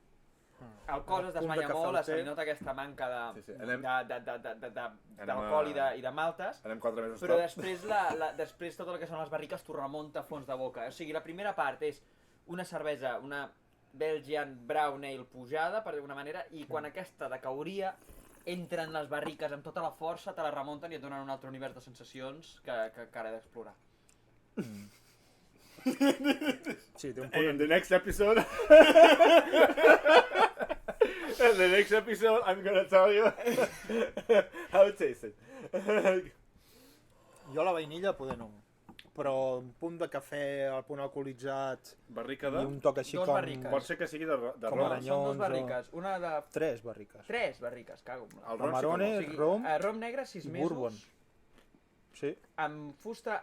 El cos es El punt de desmanya cafè molt, el se li té. nota aquesta manca Sí, sí. d'alcohol i de maltes, Anem 4 mesos però tard. després tot el que són les barriques t'ho remunta a fons de boca. O sigui, la primera part és una cervesa, una Belgian Brown Ale pujada, per d'alguna manera, i quan aquesta decauria, entren les barriques amb tota la força, te la remunten i et donen un altre univers de sensacions que ara he d'explorar. Sí, té un Hey, punt... in the next episode... in the next episode, I'm gonna tell you how it tasted. Jo la vainilla poder no. Però un punt de cafè, el punt alcoholitzat Barrica i de... un toc així Dos com... barriques. Pot ser que sigui de Com rom. aranyó. Són dues o- barriques, una de... 3 barriques. 3 barriques, cago. En la. El rom sí que Amarone, no. O sigui, rom rom negre, 6 i mesos, bourbon. Sí? amb fusta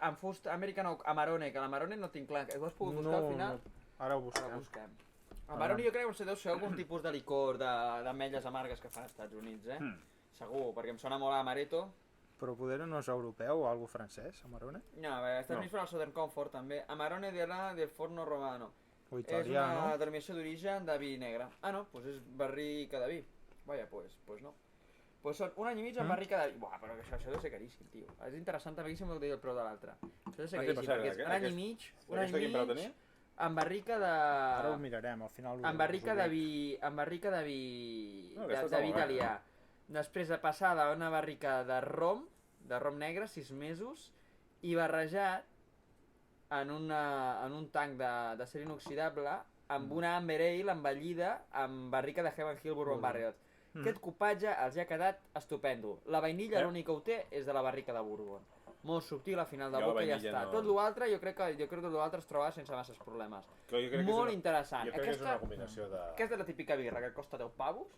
American Oak Amarone, que l'Amarone no tinc clar, ho has pogut buscar al final? Ara ho Ara busquem. busquem. Amarone jo crec que deu ser algun tipus de licor d'ametlles amargues que fan als Estats Units, eh? Segur, perquè em sona molt a Amaretto. Però poder no és europeu o algo francès, Amarone? No, a veure, Estats Units fan el Southern Comfort també. Amarone del Forno Romano. O És italià, una no? denominació d'origen de vi negre. Ah, no, doncs és barrica de vi. Vaja, pues no. Pues són un any i mig amb barrica de vi. Buah, però això deu ser caríssim, tio. És interessant, caríssim el que diu el preu de l'altre. Això deu ser Ah, sí, caríssim, per cert, perquè és un any i mig, Aquesta quin preu tenia? amb barrica de... Ara ho mirarem, al final... amb barrica us ho de dic. vi... amb barrica de vi... No, aquesta de està vi molt bé. italià. Després de passada a una barrica de rom negre, 6 mesos, i barrejat en un tanc de ser inoxidable amb una Amber Ale envellida amb barrica de Heaven Hill Bourbon Barrel. Aquest cupatge els ha quedat estupendo. La vainilla l'únic que ho té és de la barrica de Bourbon. Molt subtil, al final de boca i ja està. Tot l'altre, jo crec que tot l'altre es troba sense masses problemes. Molt interessant. Jo crec que és una combinació de... Aquesta és la típica birra que costa 10 pavos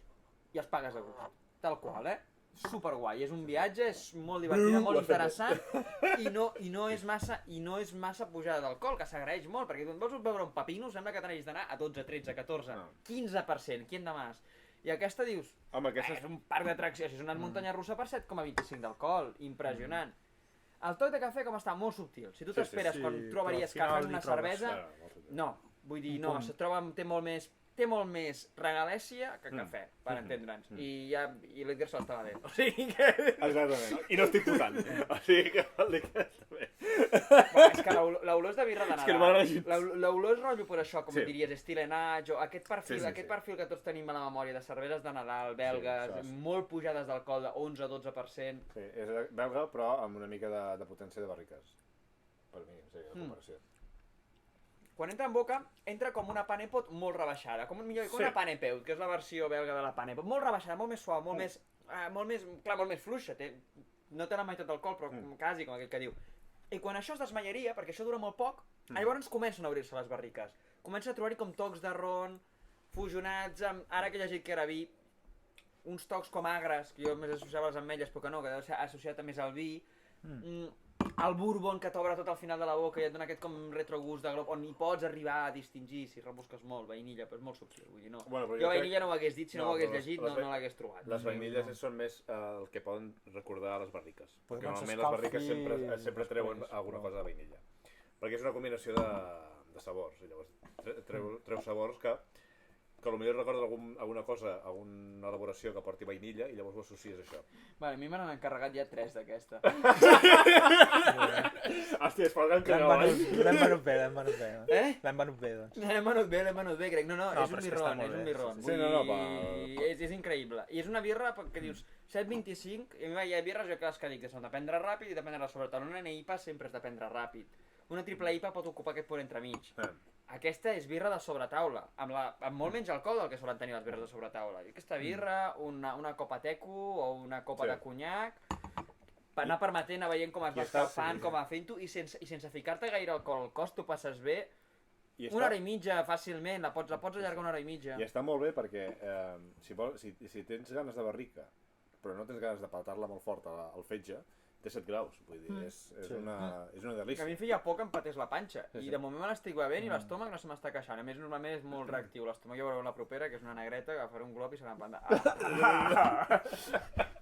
i els pagues a gust. Tal qual, Superguai. És un viatge, és molt divertida, molt interessant i no és massa pujada d'alcohol, que s'agraeix molt, perquè quan vols beure un pepino sembla que t'aneix d'anar a 12, 13, 14, 15%, qui en de más? I aquesta dius, és un parc d'atraccions, és una muntanya russa per 7,25 d'alcohol, impressionant. El toc de cafè com està molt subtil, si tu t'esperes quan trobaries que fas una cervesa, no, vull dir, no, té molt més regalèssia que cafè, per entendre'ns, i l'Edgar se l'estava bé, o sigui que... Exactament, i no estic putant, o sigui que vol dir que està bé. És que l'olor és de birra de Nadal, l'olor és rotllo per això, com diries, estil enatge, o aquest perfil que tots tenim a la memòria de cerveses de Nadal, belgues, molt pujades d'alcohol de 11-12%. Sí, és belga però amb una mica de potència de barriques, per mi, o sigui, de comparació. Quan entra en boca, entra com una panepot molt rebaixada, com una panepeut, que és la versió belga de la panepot, molt rebaixada, molt més suau, molt més fluixa, no té la meitat d'alcohol, però quasi com aquell que diu. I quan això es desmaiaria, perquè això dura molt poc, llavors comencen a obrir-se les barriques. Comença a trobar-hi com tocs de ron, fusionats amb, ara que he llegit que era vi, uns tocs com agres, que jo més associava les ametlles, però que no, que deu ser associat més al vi, el bourbon que t'obre tot al final de la boca i et dona aquest com retrogust de glob, on hi pots arribar a distingir si rebusques molt, vainilla, però és molt subtil, vull dir, no. Jo vainilla no ho hagués dit, si no ho hagués llegit no l'hagués trobat. Les vainilles són més el que poden recordar a les barriques, perquè normalment les barriques sempre treuen alguna cosa de vainilla, perquè és una combinació de sabors, i llavors treu sabors que potser recorda alguna cosa, alguna elaboració que porti vainilla i llavors ho associes a això. Vale, a mi me n'han encarregat ja 3 d'aquesta. Hòstia, es pot encarregar abans. L'hem venut bé. L'hem venut bé, doncs. L'hem venut bé, crec. No, és un birron. Sí, És increïble. I és una birra que dius 7,25, i hi ha birres que dic que són de prendre ràpid i de prendre sobretaula. Una IPA sempre és de prendre ràpid. Una triple IPA pot ocupar aquest punt entremig. Aquesta és birra de sobretaula, amb molt menys alcohol del que solen tenir les birres de sobretaula. I aquesta birra, una copa teco o una copa de conyac, per anar permetent, anar veient com es va escalfant, com va fent-ho, i sense ficar-te gaire alcohol al cos, tu passes bé. Una hora i mitja, fàcilment, la pots allargar una hora i mitja. I està molt bé perquè si tens ganes de barrica, però no tens ganes de patar-la molt fort al fetge, té 7 graus, vull dir, és una delícia. A mi feia por que em patés la panxa, i de moment me l'estic bevent i l'estómac no se m'està queixant. A més, normalment és molt reactiu. L'estómac ja veureu la propera, que és una negreta, agafaré un glob i serà en plan de...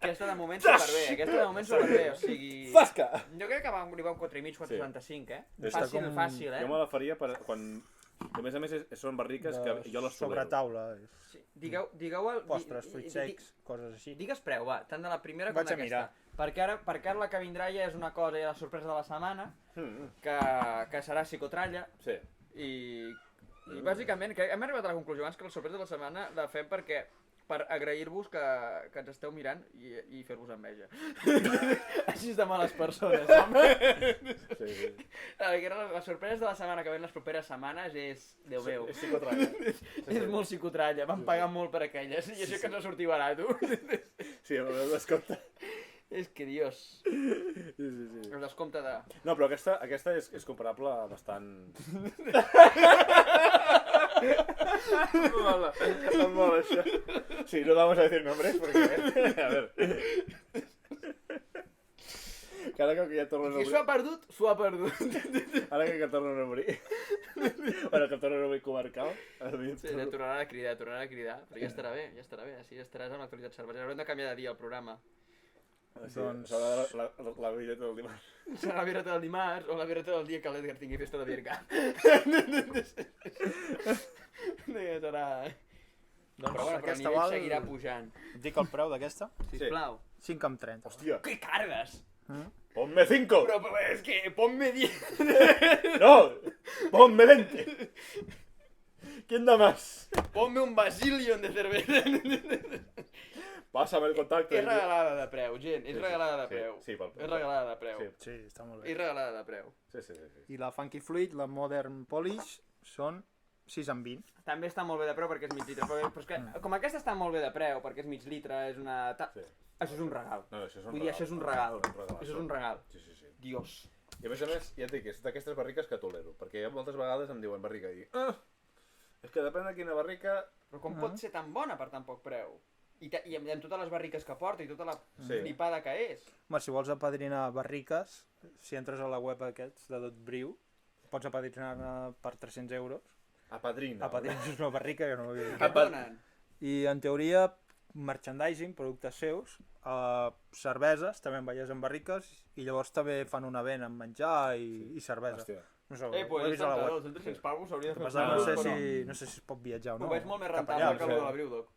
Aquesta de moment superbé, o sigui... Fasca! Jo crec que va arribar un 4,5, 4,75, Fàcil, Jo me la faria quan... A més són barriques que jo les tolero. Sobre taula. Digueu el... Postres, fruits secs, coses així. Digues preu, va, tant de la primera com d'aquesta. Perquè ara la que vindrà ja és una cosa, ja la sorpresa de la setmana, que serà psicotralla. Sí. I bàsicament, hem arribat a la conclusió abans que la sorpresa de la setmana la fem per agrair-vos que ens esteu mirant i fer-vos enveja. Així de males persones, home. Sí. Les sorpreses de la setmana que ven les properes setmanes és... Déu meu. És psicotralla. És molt psicotralla, vam pagar molt per aquelles, i això que ens ha sortit barat, Sí, amb el descompte. És que dios. Sí. El descompte de... No, però aquesta és comparable a bastant... Em mola això. Sí, no vamos a decir nombres porque... A ver... Cada cop que ja torno a obrir... Qui s'ho ha perdut, Ara que torno a obrir... Bueno, que torno a obrir comarcal... Sí, tornarà a cridar, però ja estarà bé, així estaràs amb l'actualitat cervesera. Haurem de canviar de dia el programa. Sí, doncs... Serà la birreta del dimarts. Serà la birreta del dimarts o la birreta del dia que l'Edgar tingui festa de Birka. Serà... Doncs però bueno, aquesta el nivell seguirà pujant. Dic el preu d'aquesta? Sisplau. 5,30. Hòstia. Què cargues? Ponme 5. Però és que ponme 10. No, ponme 20. ¿Quién da más? Ponme un basillion de cervesa. Pásame el contacte. És regalada de preu, gent, és regalada de preu. Sí, és regalada de preu. Sí, està molt bé. És regalada de preu. Sí. I la Funky Fluid, la Modern Polish, són 6 en 20. També està molt bé de preu perquè és mig litre, però és que com aquesta està molt bé de preu perquè és mig litre, és una... Sí. Això és un regal. No, això és un Vull dir, això és un regal. regal. Això és un regal. Sí. Dios. I a més, ja et dic, és d'aquestes barriques que tolero, perquè moltes vegades em diuen barrica i és que depèn de quina barrica... Però com pot ser tan bona per tan poc preu? I amb totes les barriques que porta i tota la flipada que és. Home, si vols apadrinar barriques, si entres a la web aquests de Dotbriu, pots apadrinar per 300 euros. Apadrina. Apadrines una barrica que no ho havia dit. Què et donen? I en teoria, merchandising, productes seus, cerveses, també en veies en barriques, i llavors també fan una vent amb menjar i cervesa. Hòstia. No sé, Pues ho he és vist a la tentador, web. són 300 pavos, s'hauria de fer Passar, un no euro, sé si es pot viatjar o no. Ho veig molt més cap rentable allà, que el de la Brewdog.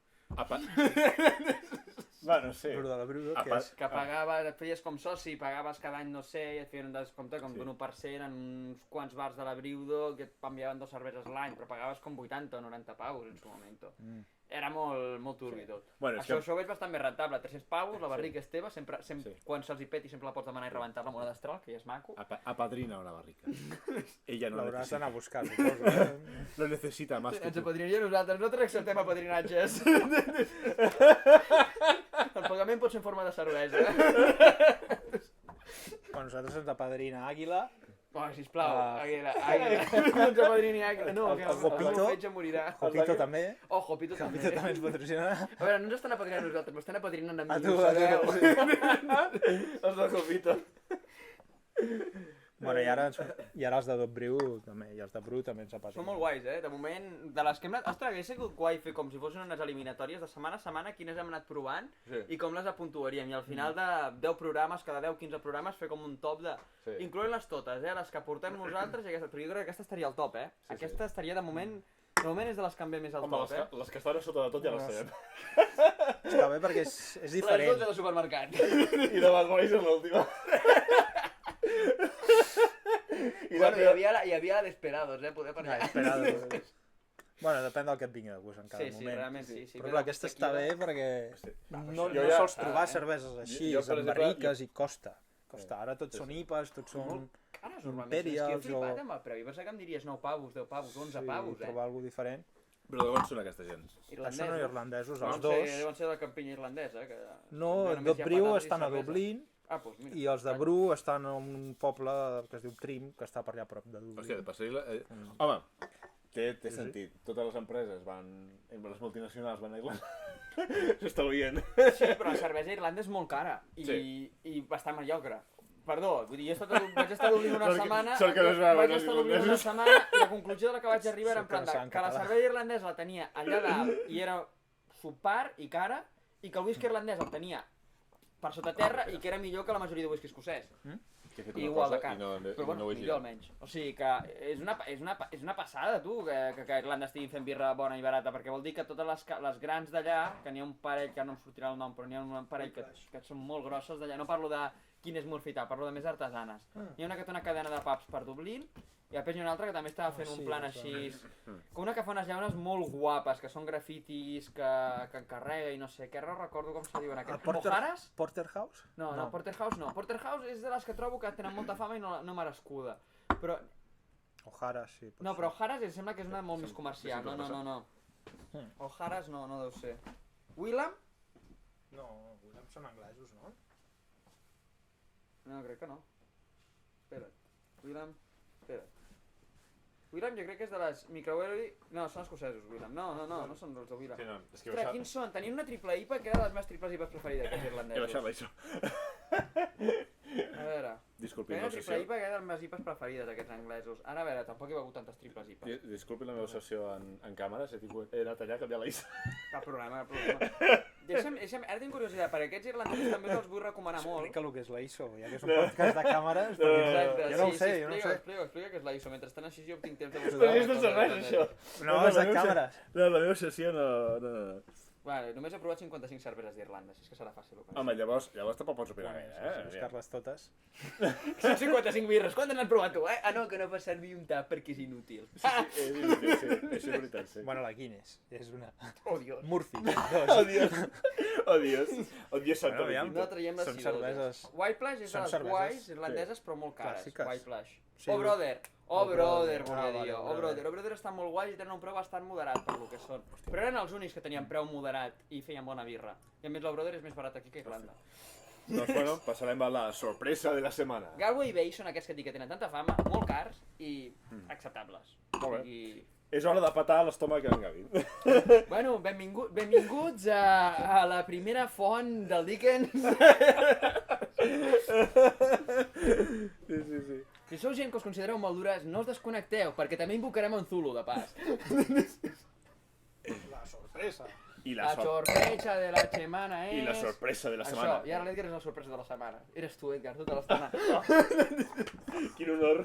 Bueno, sí. El de la Brewdog, Apa- que és... Que pagaves, et feies com soci, pagaves cada any, no sé, i et feien un descompte com Sí. d'un 1% en uns quants bars de la Brewdog, i et enviaven 2 cerveses l'any, però pagaves com 80 o 90 pavos en su moment. Era molt turbi tot. Bueno, és Això que- ho veig bastant més rentable, 300 pavos, la barrica és teva, sempre Sí. quan se'ls hi peti sempre la pots demanar i rebentar-la amb una destral, que ja és maco. Apadrina una barrica. Ella no L'hauràs d'anar a necesita. buscar, suposo. Lo necesita más que Ens tú. apadrinaria nosaltres, nosaltres acceptem apadrinatges. El pagament pot ser en forma de cervesa. Quan nosaltres ens apadrina Àguila, Oh, sisplau, Ah. Àguila. Ens apadrini Àguila. No, que el Jopito. fetge morirà. Jopito també, Oh, Jopito també. Jopito també ens patrocinarà. A veure, no ens estan apadrinant nosaltres, m'estan apadrinant a mi, A tu, ho sabeu. Els de Jopito. Bueno, i ara els de Dotbriu també, i els de Bru també ens apadrinen. Són molt guais, De moment, de les que hem anat... Ostres, hauria sigut guai fer com si fossin unes eliminatòries de setmana a setmana quines hem anat provant i com les apuntuaríem. I al final de 10 programes, cada 10-15 programes, fer com un top de... Sí. Incloent-les totes, les que portem nosaltres i aquesta... Però jo crec que aquesta estaria al top, Sí, Aquesta estaria de moment... De moment és de les que em ve més al Home, top, les que estan a sota de tot ja les sabem. Està bé perquè és Les diferent. 12 de supermercat. I de Bad Boys és l'última. Bueno, hi havia la d'Esperados, poder per allà. Esperado. Bueno, depèn del que et vingui de gust en cada Sí, moment. realment sí. Però clar, aquesta està bé perquè no jo no ja- sols trobar cerveses així, jo, per amb exemple, barriques i costa. Ara tots són IPAs, tots són... Cares, normalment. Imperials És que he flipat o- amb el preu. Jo pensava que em diries 9 pavos, 10 pavos, 11 Sí, pavos, trobar alguna diferent. Però d'on són aquesta gent? Irlandesos. Són irlandesos, els Deuen dos. Deuen ser de la campinya irlandesa. Que... No, que només hi ha Dotbriu patates i estan a cervesa. Dublín Ah, doncs mira. i els de Bru estan en un poble que es diu Trim, que està per allà a prop de Hòstia, de Dublín. passar Home, té sentit. Totes les empreses van... Les multinacionals van a Irlanda. S'estalvien. Sí, però la cervesa a Irlanda és molt cara i bastant mediocre. Perdó, vull dir, vaig estar a Dublín una setmana, sort que no es veuen vaig els estar a Dublín una irlandesos. setmana i la conclusió de la que vaig arribar era en plan de, Surt que la català. cervesa irlandesa la tenia allà dalt i era subpar i cara i que el whisky irlandès el tenia per sota terra i que era millor que la majoria de whisky escocès. Que he fet I una igual cosa de car. i no Però bueno, ho he millor girat. almenys. O sigui que és una passada, tu, que a Irlanda estiguin fent birra bona i barata, perquè vol dir que totes les grans d'allà, que n'hi ha un parell, que no em sortirà el nom, però n'hi ha un parell que són molt grosses d'allà, no parlo de Guinness Murphy, parlo de més artesanes. N'hi ha una que té una cadena de pubs per Dublín, i després hi ha una altra que també estava fent un plan així, com una que fa unes llaunes molt guapes, que són grafitis, que encarrega i no sé què, no recordo com se diuen aquests. Mojares? Porterhouse? No, Porterhouse no. Porterhouse és de les que trobo que tenen molta fama i no merescuda. Però, O'Hara, sí. pot no, ser. però O'Hara's em sembla que és una molt més comercial. No. O'Hara's no deu ser. Willam? No, són anglesos, no? No, crec que no. Espera't. Willam? Espera't. Willam jo crec que és de les microbrewery... No, són escocesos, Willam. No són els de Willam. Sí, no, és que he Ostres, baixat... quins són? Tenien una triple IPA que era de les meves triples IPAs preferides, aquests He irlandesos. baixat això. A veure... Disculpi Tenia la una triple obsessió. IPA que era de les meves IPAs preferides, aquests anglesos. Ara, a veure, tampoc he begut tantes triples IPAs. Disculpi la meva obsessió en càmeres, he anat allà a canviar la ISA. Cap problema. Deixa'm, ara tinc curiositat, perquè aquests irlandesos també els vull recomanar molt. Explica el que és la ISO, ja que és un podcast de càmeres, perquè Exacte, jo no ho sé, jo no ho sé. Explica què és la ISO, mentrestant així jo tinc temps de buscar. Però és de serveix, això. No, és de càmeres. No, la meva obsessió no. Vale, només he provat 55 cerveses d'Irlanda, si és que serà fàcil. Home, llavors tampoc pots opinar Si gaire, buscar-les totes. Són 55 birres, quantes n'has provat tu, eh? Ah no, que no fa servir un tap perquè és inútil. Sí, això és veritat, sí. Bueno, la Guinness, és una... Oh, Dios. Murphy, Oh, Dios. Oh, Dios. Oh, Dios santo. Bueno, aviam. No traiem les Són sidoses. cerveses. White Plush és de Són les cerveses, guais irlandeses, però molt cares. clàssiques. White Plush. Sí. Oh, brother, Oh, brother, volia vale, dir. Oh, brother. Oh, brother estan molt guais i tenen un preu bastant moderat per lo que són. Però eren els únics que tenien preu moderat i feien bona birra. I a més, el brother és més barat aquí que a Irlanda. Doncs bueno, passarem a la sorpresa de la setmana. Galway Bay són aquests que dic que tenen tanta fama, molt cars i acceptables. Molt bé. I... És hora de patar l'estómac en Gavi. Bueno, benvinguts a la primera font del Dickens. Sí. Si sou gent que us considereu molt dures, no us desconnecteu, perquè també invocarem en Zulu, de pas. La sorpresa. I La sorpresa de la setmana és... I la sorpresa de la Això, setmana. i ara l'Edgar és la sorpresa de la setmana. Eres tu, Edgar, tota l'estona. Quin honor.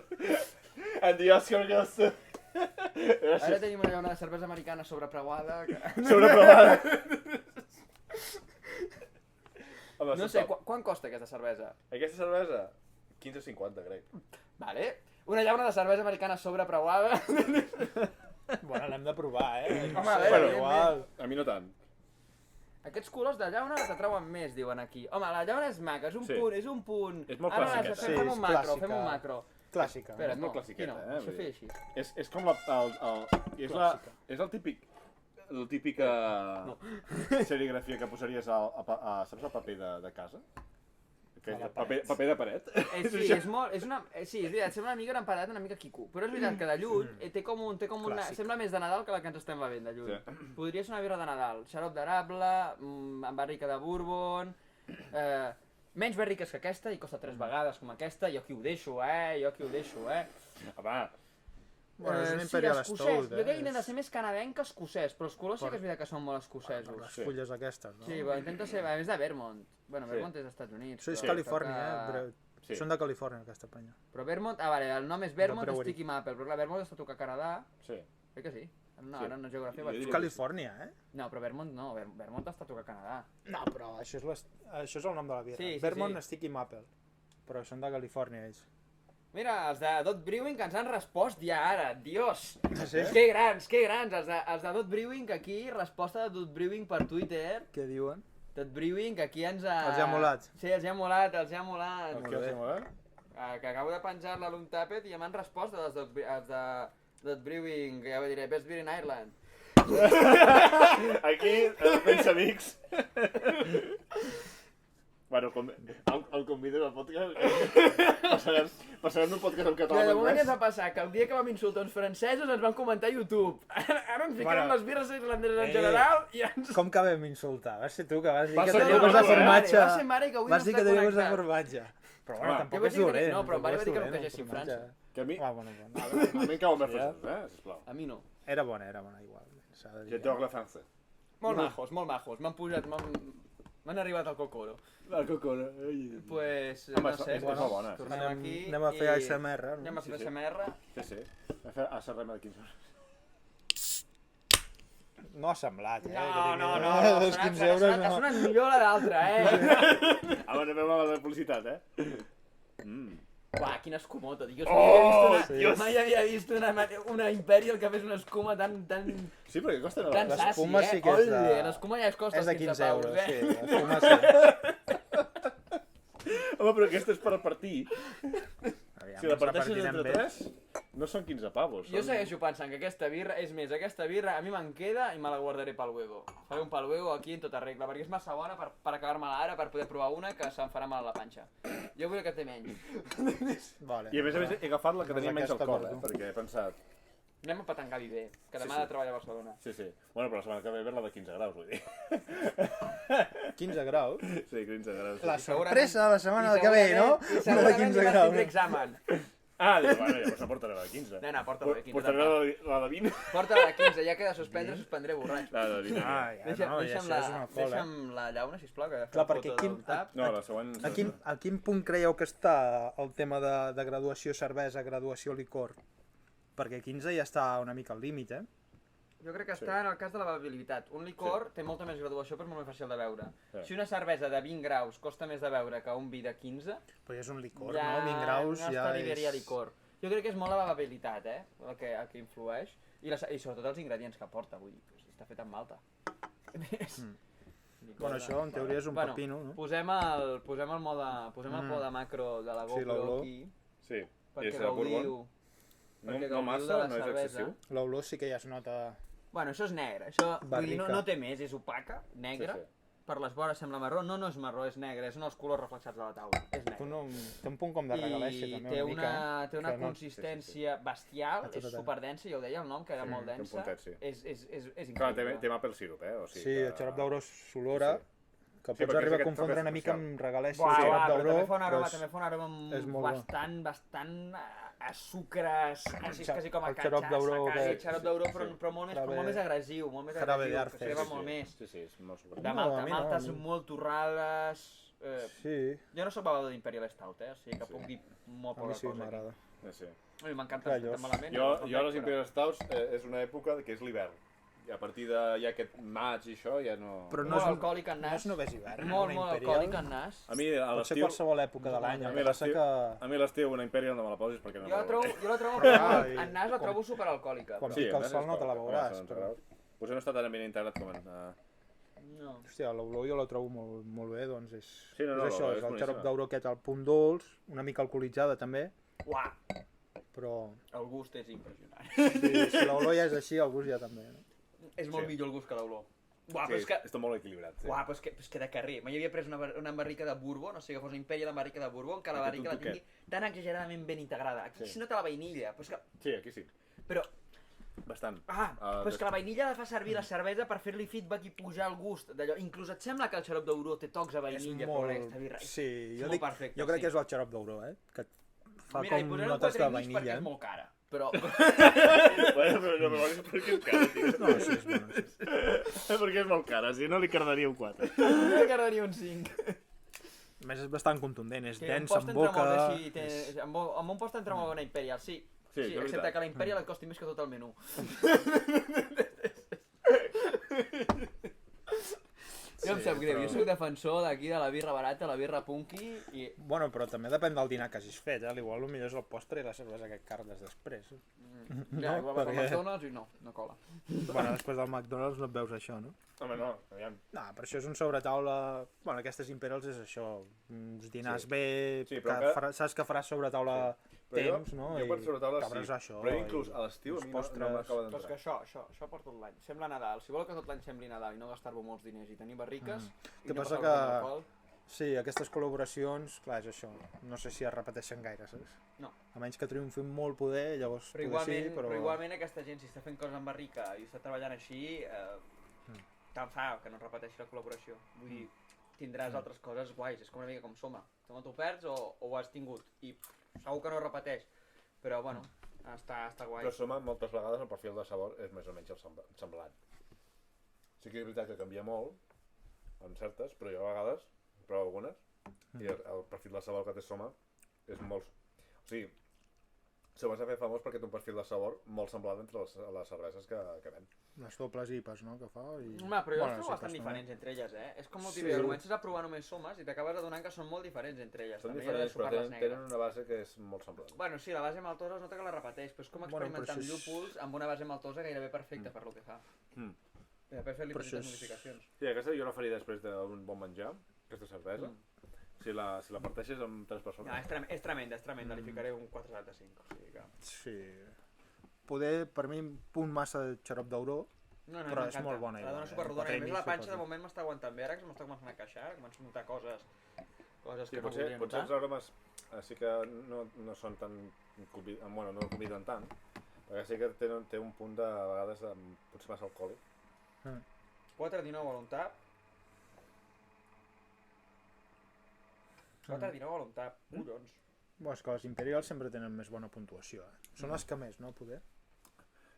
En the Oscar goes to... Ara tenim una llauna de cervesa americana sobrepreuada. Sobreprovada. Home, No sé, quan costa aquesta cervesa? Aquesta cervesa? 15,50, crec. Vale. Una llauna de cervesa americana sobrepreuada. Bueno, l'hem de provar, Home, a veure, Bueno, igual. A mi no tant. Aquests colors de llauna t'atrauen més, diuen aquí. Home, la llauna és maca, és un Sí. punt, és un punt. És molt Ara, clàssica. Sí, fem és un macro, clàssica. fem un macro. Clàssica. Espera, És molt no, classiqueta, aquí no, eh, això vull feia dir. així. És com és el típica serigrafia que posaries saps el paper de casa? Paper de paret. Sí, és molt, és una, sí, és veritat, sembla una mica una parada una mica quico, però és veritat que de lluny té com una, Clàssic. sembla més de Nadal que la que ens estem bevent de lluny. Sí. Podria ser una birra de Nadal, xarop d'arable, amb barrica de bourbon, menys barriques que aquesta i costa 3 vegades com aquesta, jo aquí ho deixo, Home, Bueno, és un sí, Imperial escocès, Stout, jo crec que intenta ser més canadenc que escocès, però els colors sí que és veritat que són molt escocesos. Les fulles aquestes, no? Sí, però intenta ser, a més de Vermont. Bueno, Sí. Vermont és als Estats Units. Això és però Califòrnia, toca- Sí. Són de Califòrnia, aquesta penya. Però Vermont, vale, el nom és Vermont Brewery. Sticky Maple, però clar, Vermont està a tocar Canadà, sí. crec que sí. No, Sí. ara en geografia Jo vaig... diria És Califòrnia, No, però Vermont no, Vermont està a tocar Canadà. No, però això és el nom de la birra. Sí, sí, Vermont sí. Sticky Maple. Però són de Califòrnia, ells. Mira, els de Dot Brewing que ens han respost ja ara, dios! Sí? Que grans, els de Dot Brewing aquí, resposta de Dot Brewing per Twitter. Què diuen? Dot Brewing aquí ens ha... Els ha molat. Sí, els ha molat. Molt bé. Que acabo de penjar-la a l'Untapped i ja m'han respost els de Dot Brewing, ja ho diré, Best Beer in Ireland. Aquí, els amics. Bueno, el convido al podcast. Passarem un podcast en català. Mira, de en moment anglès. ens va passar que el dia que vam insultar uns francesos ens van comentar a YouTube. Ara ens ficarem Bueno. les birres irlandeses en general i ens... Com que vam insultar? Vas ser tu que vas dir Va que ser tenies jo, gust de va ser formatge. Va ser mare que avui Vas no dir està que tenies gust de connectat. formatge. Però bueno, Home. tampoc Jo vaig és dir que dolent. no, però em va dir que no dolent, cagessin el formatge. França. Que a mi, Bueno. a mi em cauen més francesos, sisplau. A mi no. Era bona, igual. S'ha de dir. J'adore la France. Molt majos. M'han arribat al cocoro. La cocona. Pues, Home, no sé, és molt bona. tornem aquí Anem a fer i- ASMR. Anem No? a fer Sí. ASMR. Sí. A fer ASMR de 15 hores. No ha semblat, No, Els 15 euros ha no. sonat millor la d'altra, Ara anem a la publicitat, Uah, quina escumota, Dios. Oh, Dios. Mai havia vist una Imperial que fes una escuma tan Sí, perquè costa no. tan L'espuma saci, sí que és de- Ole, l'escuma ja es costa És de els 15 paus, euros, sí. eh? L'espuma sí. Home, però aquesta és per repartir. Aviam, Si la ens parteixes repartirem entre bé. 3, no són 15 pavos. Jo segueixo pensant que aquesta birra, és més, aquesta birra a mi me'n queda i me la guardaré pel huevo. Faré un pel huevo aquí en tota regla, perquè és massa bona per acabar-me-la ara, per poder provar una que se'm farà mal a la panxa. Jo vull que té menys. Vale. I a més he agafat la que Doncs tenia menys aquesta alcohol, per tu. perquè he pensat... Anem a petar en Gavi bé, que demà Sí, ha sí. de treballar a Barcelona. Sí. Bueno, però la setmana que ve la de 15 graus, vull dir. 15 graus. Sí, 15 graus. La I segurament- sorpresa la setmana I que ve, no? segurament- I No de segurament 15 dimarts graus. tindré examen. Ah, bueno, llavors no portaré la de 15. No, porta la de 15. Portaré la de 20. Porta la de 15, ja que de suspendre, suspendré borratxo. La de 20. Ah, ja no, ja això és una fola. Deixa'm la llauna, sisplau, que Clar, perquè foto quin- del tap. No, la següent... A quin punt creieu que està el tema de graduació cervesa, graduació licor? Perquè 15 ja està una mica al límit, eh? Jo crec que Sí. està en el cas de la bevibilitat. Un licor té molta més graduació però és molt més fàcil de beure. Sí. Si una cervesa de 20 graus costa més de beure que un vi de 15, Però ja és un licor, ja no? 20 graus no ja estaria és... licor. Jo crec que és molt la bevibilitat, el que influeix. I sobretot els ingredients que porta, vull dir, està fet amb malta. Bueno, això en teoria és un pepino, no? Posem el por de macro de la Sí, la GoPro Go. aquí, Sí, i perquè és de Bourbon. gaudiu. Perquè No com massa, diu de la no és cervesa... excessiu. L'olor sí que ja es nota... Bueno, això és negre, això vull dir, Barrica. no té més, és opaca, negra, Sí. per les vores sembla marró, no és marró, és negre, són els colors reflexats de la taula, és negre. Tu no... Té un punt com de regalèixia, també, té una mica. té una que no- consistència bestial, A tot és a tot. superdensa, ja ho deia el nom, que era molt té un densa, puntet, sí. és Clar, increïble. té maple sirup, O sigui Sí, que... el xarop d'auró s'olora, que Sí, perquè pots és arribar a aquest confondre toc una mica especial. amb regalèssia Buah, i xarop però d'auró, també fa un aroma, és molt bo. bastant a sucres, així quasi com a el xarop d'auró quasi, que- xarop d'auró, sí. però molt més agressiu, molt més Jarabe agressiu, d'Arce. que s'eleva molt més. Sí, és molt super. De No, a malta, mi no, maltes a mi. molt torrades... Sí, Jo no soc bevedor d'Imperial Stout, o sigui que puc dir molt a poca mi sí cosa. m'agrada. Sí. A mi m'encanta, Clar, no jo- tan malament. Jo no a les però- Imperial Stouts és una època que és l'hivern. I a partir de ja aquest maig i això ja no... Però no Molt és, alcohòlic en no nas. és només hivern, Molt, una molt Imperial. alcohòlic en nas. A mi a Pot ser l'estiu... qualsevol època de l'any, A el mi que passa que a mi a l'estiu una Imperial no me la posis perquè no Jo la trobo, Ah, i en nas la quan- trobo superalcohòlica. quan però- pica el a més sol és no te la com- veuràs, com- però- Potser no està tan ben integrat com en... No. Hòstia, l'olor jo la trobo molt bé, doncs és, Sí, no, és això, l'olor és és el xarop boníssima. d'auró aquest al punt dolç, una mica alcoholitzada també, Uah, però el gust és impressionant. si l'olor ja és així, el gust ja també. No? És molt Sí. millor el gust que l'olor. Uah, Sí, però és que... està molt equilibrat. Sí. Uah, però és que de carrer. Mai havia pres una barrica de Bourbon, o sigui que fos una Imperial de barrica de Bourbon, que la Aquest barrica la un toquet. tingui tan exageradament ben integrada. Aquí Sí. sí nota la vainilla, però és que... Sí, aquí sí. Però, Bastant. però és que la vainilla la fa servir la cervesa per fer-li feedback i pujar el gust d'allò. Inclús et sembla que el xarop d'auró té tocs de vainilla, però aquesta birra és Sí, jo, molt perfecte. jo crec sí. que és el xarop d'auró, que fa Mira, li com posaré un notes 4 de i mig perquè vainilla. és molt cara. Però... Bueno, però no me perquè és cara, tio. No, sí, és bueno. Sí. Perquè és molt cara, si no li quedaria un 4. no li quedaria un 5. A més és bastant contundent, és Sí, dens un post en entra boca... molt bé, sí, amb un post entra molt bé una Imperial, sí. Sí, Sí, de excepte veritat. que la Imperial et costi més que tot el menú. Jo em sap greu, jo soc defensor d'aquí de la birra barata, la birra punky i... Bueno, però també depèn del dinar que hagis fet, Igual el millor és el postre i la cervesa que et cardes després. Ja, igual vas al perquè- McDonald's i no cola. Bueno, després del McDonald's no et veus això, no? Home, no, aviam. No, però això és un sobretaula... Bueno, aquestes Imperials és això, uns dinars Sí. bé, Sí, que però saps que faràs sobretaula Però temps, no? jo per sobretaula cabràs sí, això, però inclús i a l'estiu a uns mi no postres. m'acaba Però és que d'entrar. això per tot l'any. Sembla Nadal. Si voleu que tot l'any sembli Nadal i no gastar-vos molts diners i tenir barriques... I Que no passa passar-vos que- alcohol, Sí, aquestes col·laboracions, clar, és això. No sé si es repeteixen gaire, saps? No. A menys que triomfin molt poder, llavors Però poder igualment, sí, però... però igualment aquesta gent, si està fent coses en barrica i està treballant així, tant fa que no es repeteixi la col·laboració. Vull dir, tindràs altres coses guais, és com una mica com Soma. Soma t'ho perds o ho has tingut i segur que no es repeteix. Però bueno, està guai. Però som moltes vegades el perfil de sabor és més o menys el semblant. Sí que és veritat que canvia molt, en certes, però jo a vegades provo algunes i el perfil de sabor que té Soma és molt... O sigui, Soma s'ha fet famós perquè té un perfil de sabor molt semblant entre les cerveses que ven. Les dobles IPAs, no?, que fa i... Home, però jo les trobo sí, bastant però diferents entre elles, És com el Sí. típic, comences a provar només Somes i t'acabes adonant que són molt diferents entre elles. Són També hi ha de diferents, però sucar-les tenen negres. una base que és molt semblant. Bueno, sí, la base maltosa es nota que la repeteix, però és com Bueno, però experimentar amb això és- llúpols amb una base maltosa gairebé perfecta per lo que fa. Mm. I després fer-li Però petites això és- modificacions. Sí, aquesta jo la faria després d'un bon menjar, aquesta cervesa. Si la parteixes amb 3 persones. No, és tremenda, li ficaré un 4 de 5, o sigui que... Sí. Poder, per mi, un punt massa de xarop d'auró, No, Però és m'encanta. molt bona La dona igual, superrodona. quatre I i a més mig la s'ho panxa de posa. moment m'està aguantant bé, ara que se m'està començant a queixar, començo a notar coses Sí, que no voldria potser notar. els aromes sí que no són tan... Bueno, no conviden tant, perquè sí que té un punt de, a vegades, potser massa alcohòlic. 4,19 a l'untap. 4,19 a l'untap, collons. Bueno, és que les Imperials sempre tenen més bona puntuació, Són les que més, no, poder?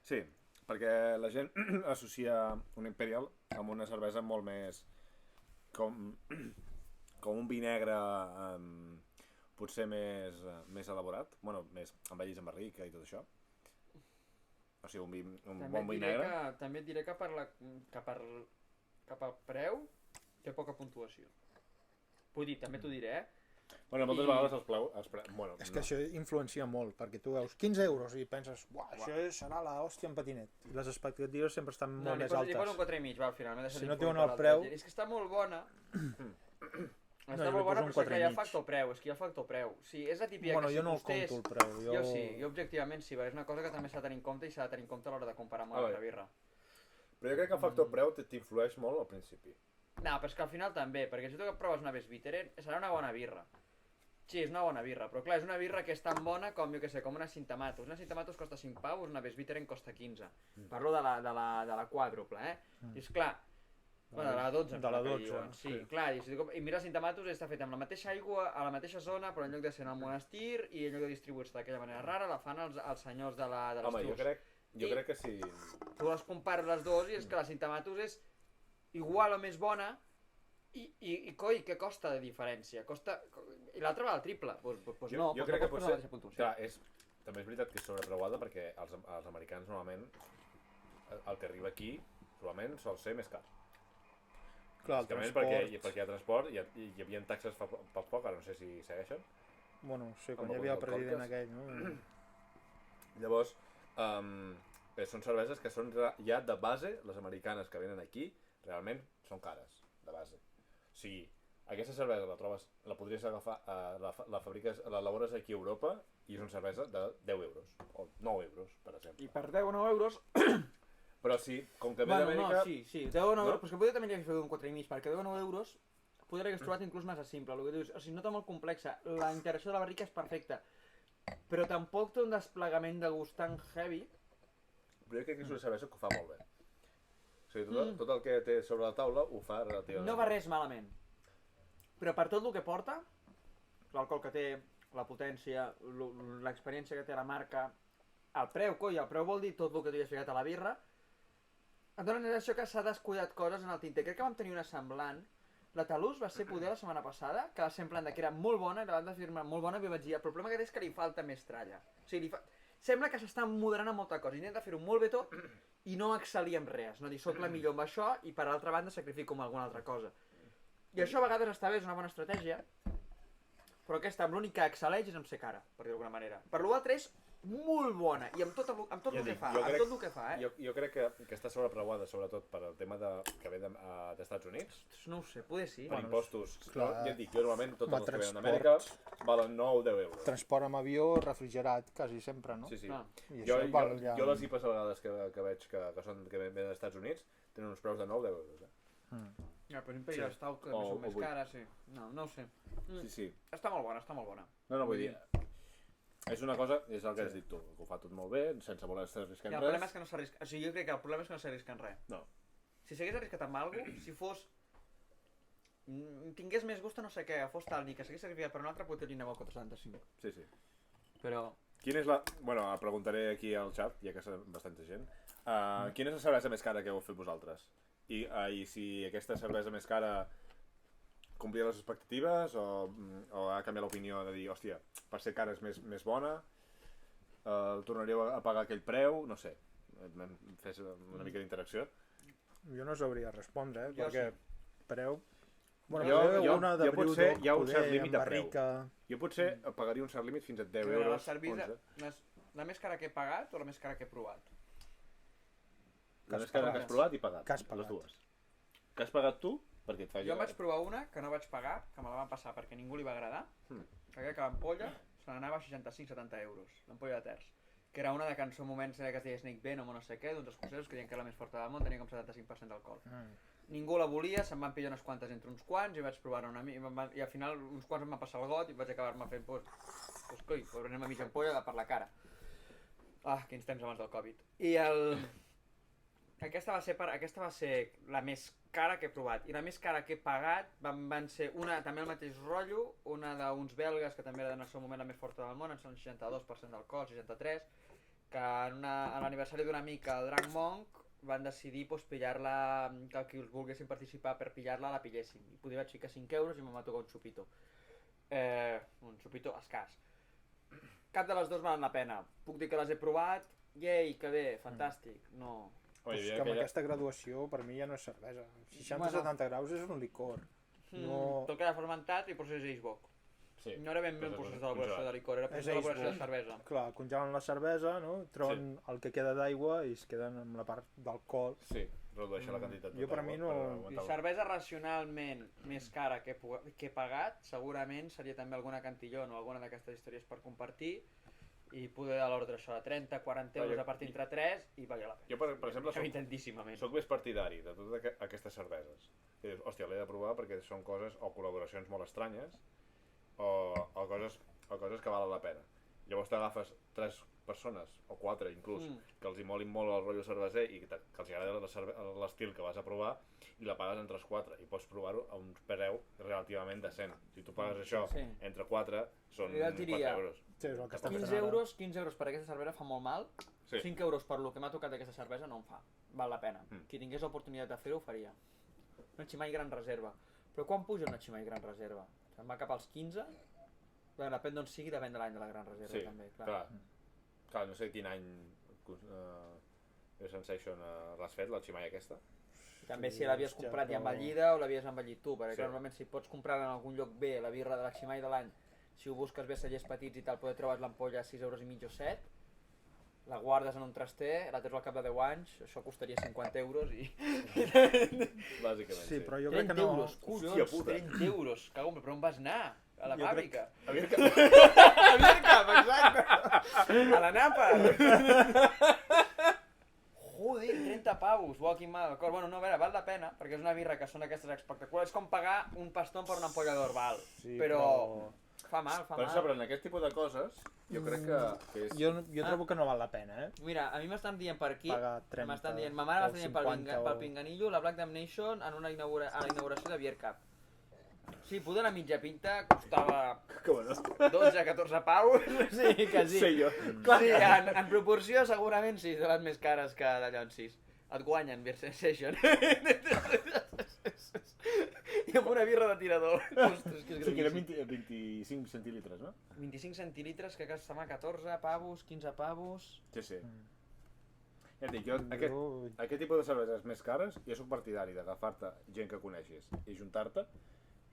Sí, perquè la gent associa un Imperial amb una cervesa molt més com un vi negre potser més elaborat, bueno, més envellit amb barrica i tot això. O sigui, un bon vi negre. També et diré que per preu té poca puntuació. Vull dir, també t'ho diré, Bueno, moltes vegades els preus... Bueno, És que això influencia molt, perquè tu veus 15 euros i penses, uah, això serà la hòstia en patinet. I les expectatives sempre estan molt més li poso un altes. 4,5, va, al final. Si no et diuen el preu- És que està molt bona. Està molt bona, però és que hi ha factor preu, és que hi ha factor preu. Sí, és la típica Bueno, que si jo no el costés... compto el preu. Jo sí, jo objectivament sí, perquè és una cosa que també s'ha de tenir en compte i s'ha de tenir en compte a l'hora de comparar amb una altra birra. Però jo crec que el factor preu t'influeix molt al principi. No, però és que al final també, perquè si tu que proves una Vesbitteren, serà una bona birra. Sí, és una bona birra, però clar, és una birra que és tan bona com, jo què sé, com una Sintamatos. Una Sintamatos costa 5 paus, una Vesbitteren costa 15. Parlo de la quàdruple, I és clar, bueno, de la 12. De la 12, sí. Clar, i mira Sintamatos està fet amb la mateixa aigua, a la mateixa zona, però en lloc de ser en el monestir i en lloc de distribuir-se d'aquella manera rara, la fan els senyors de les Home, jo crec que sí. Tu les compares les dues i és que la Sintamatos és igual o més bona i coi, què costa de diferència? I l'altra va al triple. Doncs no, jo crec que potser... Clar, també és veritat que és sobrepreuada perquè els americans normalment el que arriba aquí probablement sol ser més car. Clar, el transport... Perquè hi ha transport i hi havia taxes fa poc, ara no sé si segueixen. Bueno, sí, quan hi havia el president aquell, no? Llavors, són cerveses que són ja de base, les americanes que venen aquí, realment són cares, de base. O sigui, aquesta cervesa la podries agafar, l'elabores aquí a Europa i és una cervesa de 10 euros, o 9 euros, per exemple. I per 10 o 9 euros... Però sí, com que ve d'Amèrica... No, sí, 10 o 9 euros, però és que potser també hi hagués fet un 4,5, perquè 10 o 9 euros podria hagués trobat inclús massa simple, el que dius, o sigui, no té molt complexa, la integració de la barrica és perfecta, però tampoc té un desplegament de gust tan heavy. Però jo crec que és una cervesa que ho fa molt bé. O sigui, tot el que té sobre la taula ho fa relativament. No va res malament, però per tot el que porta, l'alcohol que té, la potència, l'experiència que té la marca, el preu, el preu vol dir tot el que tu hi has ficat a la birra, em dóna la sensació que s'ha descuidat coses en el tinter. Crec que vam tenir una semblant. La Talús va ser poder la setmana passada, que va ser en plan que era molt bona, i la van afirmar molt bona, i vaig dir, el problema que té és que li falta més tralla. O sigui, sembla que s'està moderant en molta cosa, intenta fer-ho molt bé tot i no excel·lir en res, no dir soc la millor amb això i per altra banda sacrifico amb alguna altra cosa. I això a vegades està bé, és una bona estratègia, però aquesta amb l'únic que excel·leix és amb ser cara, per dir-ho d'alguna manera. Per l'altre és molt bona, i amb tot el que fa, Jo crec que està sobrepreuada, sobretot per el tema que ve dels Estats Units. No ho sé, poder sí. Per impostos. Ja et dic, jo normalment tots els que venen d'Amèrica valen 9 o 10 euros. Transport amb avió, refrigerat, quasi sempre, no? Sí. Jo les IPAs a vegades que veig que venen dels Estats Units tenen uns preus de 9 o 10 euros. Ja, per exemple, les Tau que són més cares, sí. No ho sé. Sí. Està molt bona. No, vull dir... És una cosa, és el que has dit tu, que ho fa tot molt bé, sense voler estar arriscant res. El problema és que no s'arrisca, o sigui, jo crec que el problema és que no s'arrisca en res. No. Si s'hagués arriscat amb alguna cosa, si fos... tingués més gust a no sé què, fos tal, ni que s'hagués sacrificat per un altre, potser li anava al 475. Sí. Però... Quina és la... Bueno, el preguntaré aquí al xat, ja que sabem bastanta gent. Quina és la cervesa més cara que heu fet vosaltres? I si aquesta cervesa més cara complia les expectatives o ha canviat l'opinió de dir, hòstia, per ser cara és més bona, tornaríeu a pagar aquell preu, no sé, fes una mica d'interacció. Jo no sabria respondre, perquè preu... Jo potser hi ha un cert límit de preu. Jo potser pagaria un cert límit fins a 10 euros. La més cara que he pagat o la més cara que he provat? La més cara que has provat i pagat, les dues. Que has pagat tu? Jo vaig provar una que no vaig pagar, que me la van passar perquè ningú li va agradar, perquè que l'ampolla se n'anava a 65-70 euros, l'ampolla de terç, que era una de que en seu moments que es deia Snake Venom o no sé què, d'uns escocesos que deien que era la més forta del món, tenia com 75% d'alcohol. Ningú la volia, se'n van pillar unes quantes entre uns quants, i vaig provar una i al final uns quants em van passar el got i vaig acabar-me fent, coi, anem a mitja ampolla per la cara. Quins temps abans del Covid. I aquesta va ser la més cara que he provat, i la més cara que he pagat van ser una, també el mateix rotllo, una d'uns belgues que també era en el seu moment la més forta del món, en són 62% d'alcohol, 63%, que a l'aniversari d'un amic, el Drunk Monk, van decidir pillar-la, que qui us volguessin participar per pillar-la la pillessin, i poder vaig ficar 5 euros i em va tocar un xupito escàs. Cap de les dues valen la pena, puc dir que les he provat, que bé, fantàstic, no... Pues que amb aquesta graduació per mi ja no és cervesa. 60-70 graus és un licor. Tot queda fermentat i procés Eisbock. Sí. No era ben bé un procés d'elaboració de licor, era procés d'elaboració de cervesa. Clar, congelen la cervesa, no? Treuen el que queda d'aigua i es queden amb la part d'alcohol. Sí, redueixen la quantitat Jo per mi no... I cervesa racionalment més cara que he pagat, segurament seria també alguna cantillon o alguna d'aquestes històries per compartir i poder de l'ordre això de 30-40 euros a partir entre 3 i valia la pena. Jo, per exemple, soc més partidari de totes aquestes cerveses. I dius, hòstia, l'he de provar perquè són coses o col·laboracions molt estranyes o coses que valen la pena. Llavors t'agafes 3 persones, o 4 inclús, que els hi molin molt el rotllo cerveser i que els agrada l'estil que vas a provar i la pagues entre els 4 i pots provar-ho a un preu relativament decent. Si tu pagues això entre 4 són 4 euros. Sí, és el que 15 euros per aquesta cervesa fa molt mal, 5 euros per lo que m'ha tocat aquesta cervesa no em fa, val la pena. Qui tingués l'oportunitat de fer-ho ho faria. Una Chimay Gran Reserva. Però quan puja una Chimay Gran Reserva? Se'n va cap als 15? Bé, depèn d'on sigui, depèn de l'any de la Gran Reserva també, clar. Clar, no sé quin any de Sensation l'has fet, la Chimay aquesta. També si l'havies comprat ja envellida o l'havies envellit tu, perquè normalment si pots comprar en algun lloc bé la birra de la Chimay de l'any, si ho busques bé cellers petits i tal, poder trobar l'ampolla a 6 euros i mig o 7, la guardes en un traster, la tens al cap de 10 anys, això costaria 50 euros i... Bàsicament, sí. Però jo crec que 30 no... euros, collons, 30 euros, cago, però on vas anar? A la fàbrica? A Bircap, exacte! A la Napa! Joder, 30 pavos, uau, quin mal d'acord. Bueno, no, a veure, val la pena, perquè és una birra que són d'aquestes espectaculars. És com pagar un pastón per una ampolla d'or, val. Sí, però... fa mal, fa mal. Per això, però en aquest tipus de coses, jo crec que és... Jo trobo que no val la pena, Mira, a mi m'estan dient per aquí, pagar 30 m'estan dient, ma mare o m'està dient 50 pel Pinganillo, la Black Damnation a la inauguració de Beer Cup. Sí, poder la mitja pinta costava 12-14 paus, sí que sí. Sé jo. Clar, sí, en proporció segurament sí, de les més cares que d'allò en 6. Et guanyen Beer Sensation. I amb una birra de tirador. Ostres, que és Sí, que era gravíssim. 25 centilitres, no? 25 centilitres que costem a 14 pavos, 15 pavos... Sí, sí. Ja et dic, jo aquest tipus de cerveses més cares, jo soc partidari d'agafar-te gent que coneixis i juntar-te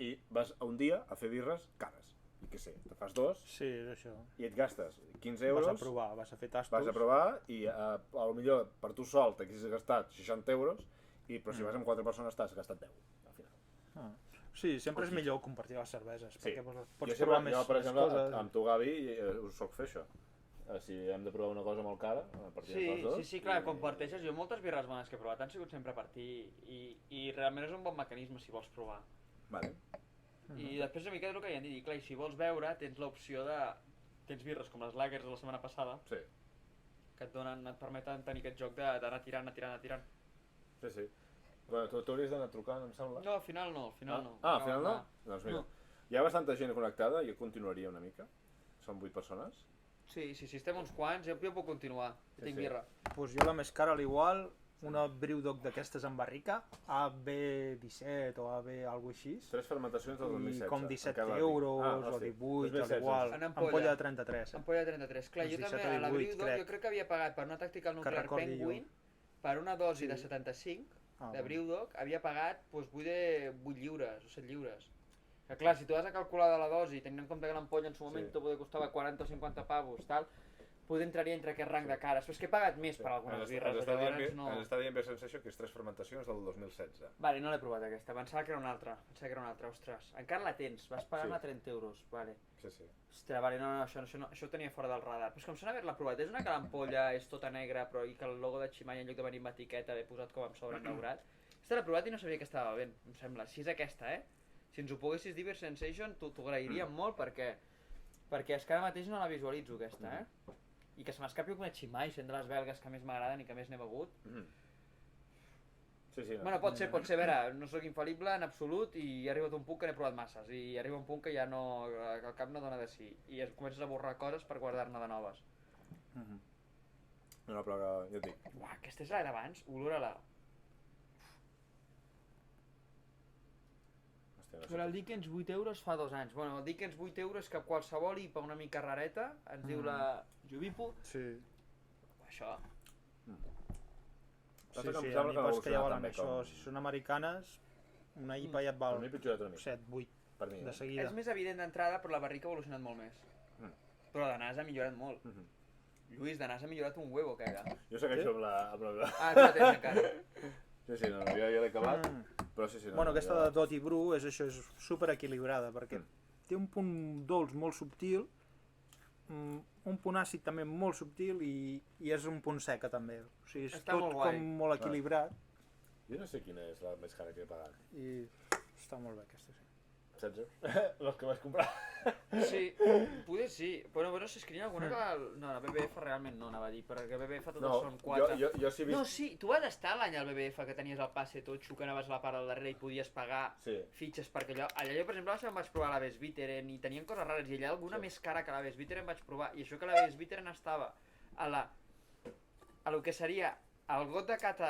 i vas a un dia a fer birres cares. I què sé, te fas 2 Sí, és això. i et gastes 15 euros, Vas a provar, vas a fer tastos. vas a provar i potser per tu sol t'haguessis gastat 60 euros, però si vas amb 4 persones t'has gastat 10 al final. Sí, sempre és millor compartir les cerveses, Sí. perquè Jo, pots provar més per exemple, coses. amb tu, Gavi, us soc fer això. Si hem de provar una cosa molt cara, a partir de tots dos... Sí, clar, comparteixes. Jo moltes birres bones que he provat han sigut sempre a partir i realment és un bon mecanisme si vols provar. Vale. I després una mica és el que ja han dit, clar, i si vols beure tens l'opció de... Tens birres com les lagers de la setmana passada, Sí, que et permeten tenir aquest joc d'anar tirant. sí. Bueno, tu hauries d'anar trucant, em sembla. No, al final no. Al final no? Doncs mira, hi ha bastanta gent connectada, jo continuaria una mica. Són 8 persones. Sí, estem uns quants, jo puc continuar, jo tinc birra. Pues jo la més cara, a l'igual, una Brewdog d'aquestes amb barrica, AB17 o AB alguna així. 3 fermentacions del 2016. I com 17 euros o 18, a l'igual. Ampolla de 33. Ampolla de 33. Clar, jo també a la Brewdog jo crec que havia pagat per una Tactical Nuclear Penguin, per una dosi de 75, de Brewdog, havia pagat 8 lliures o 7 lliures. Que clar, si tu has de calcular de la dosi, tenint en compte que l'ampolla en su moment poder costava 40 o 50 pavos, tal, poder entraria entre aquest rang de cares. Però és que he pagat més per algunes birres, llavors no... Ens està dient Beer Sensation que és 3 fermentacions del 2016. Vale, no l'he provat aquesta, pensava que era una altra, ostres. Encara la tens, vas pagar-me 30 euros, vale. Sí. Ostres, vale, no, això ho tenia fora del radar. Però és com sona haver-la provat, és una que l'ampolla és tota negra però i que el logo de Chimay en lloc de venir amb etiqueta l'he posat com amb sobre daurat. Aquesta l'he provat i no sabia que estava ben, em sembla. Si és aquesta, si ens ho poguessis dir Beer Sensation, t'ho agrairíem molt perquè és que ara mateix no la visualitzo aquesta, I que se m'escapi una Chimay, sent de les belgues que més m'agraden i que més n'he begut. Sí. Bueno, pot ser, a veure, no sóc infal·lible en absolut i he arribat a un punt que n'he provat masses i arriba un punt que ja no, el cap no dona de sí i comences a borrar coses per guardar-ne de noves. No, però ja et dic. Uah, aquesta és la d'abans, olor a la... Però el Dickens 8 euros fa 2 anys. Bueno, el Dickens 8 euros que qualsevol IPA una mica rareta, ens diu la Jubipo. Sí. Això. Sí, a mi pas que ja volen això. Si són americanes, una IPA ja et val 7, 8. per mi. de seguida. És més evident d'entrada, però la barrica ha evolucionat molt més. Però de nas ha millorat molt. Lluís, de nas ha millorat un huevo, caga. Jo segueixo amb la... Ah, tu la tens encara. Sí, no, jo ja l'he acabat, però sí. No, Bueno, aquesta de Dot i Bru és això, és super equilibrada, perquè té un punt dolç molt subtil, un punt àcid també molt subtil i és un punt seca també. O sigui, és Està tot molt guai. com molt equilibrat Jo no sé quina és la més cara que he pagat. i està molt bé aquesta, sí. 16? Les que vaig comprar. Sí, poder sí. Però bueno, si es que n'hi ha alguna que... No, la BBF realment no anava a dir, perquè BBF totes són 4. Jo sí he vist... No, sí, tu vas estar l'any al BBF que tenies el passe totxo, que anaves a la part del darrere i podies pagar fitxes perquè allò jo per exemple em vaig provar la Vesviteren i tenien coses rares i allà alguna més cara que la Vesviteren vaig provar i això que la Vesviteren estava a lo que seria el got de cata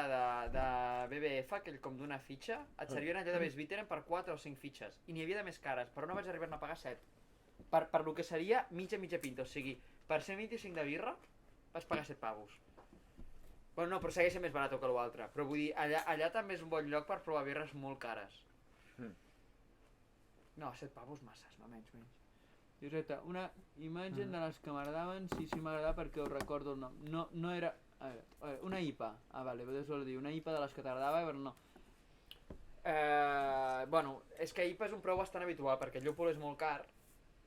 de BBF, aquell com d'una fitxa, et servien allò de Vesviteren per 4 o 5 fitxes i n'hi havia de més cares, però no vaig arribar-ne a pagar 7 per lo que seria mitja pinta, o sigui, per 125 de birra vas pagar 7 pavos. Bueno, no, però segueix sent més barat que l'altre. Però vull dir, allà també és un bon lloc per provar birres molt cares. No, 7 pavos masses, no, menys. Joseta, una imatge de les que m'agradaven, sí m'agradava perquè ho recordo el nom. No era... A veure, una IPA. Ah, vale, podes dir, una IPA de les que t'agradava, però no. Bueno, és que IPA és un preu bastant habitual, perquè el llúpol és molt car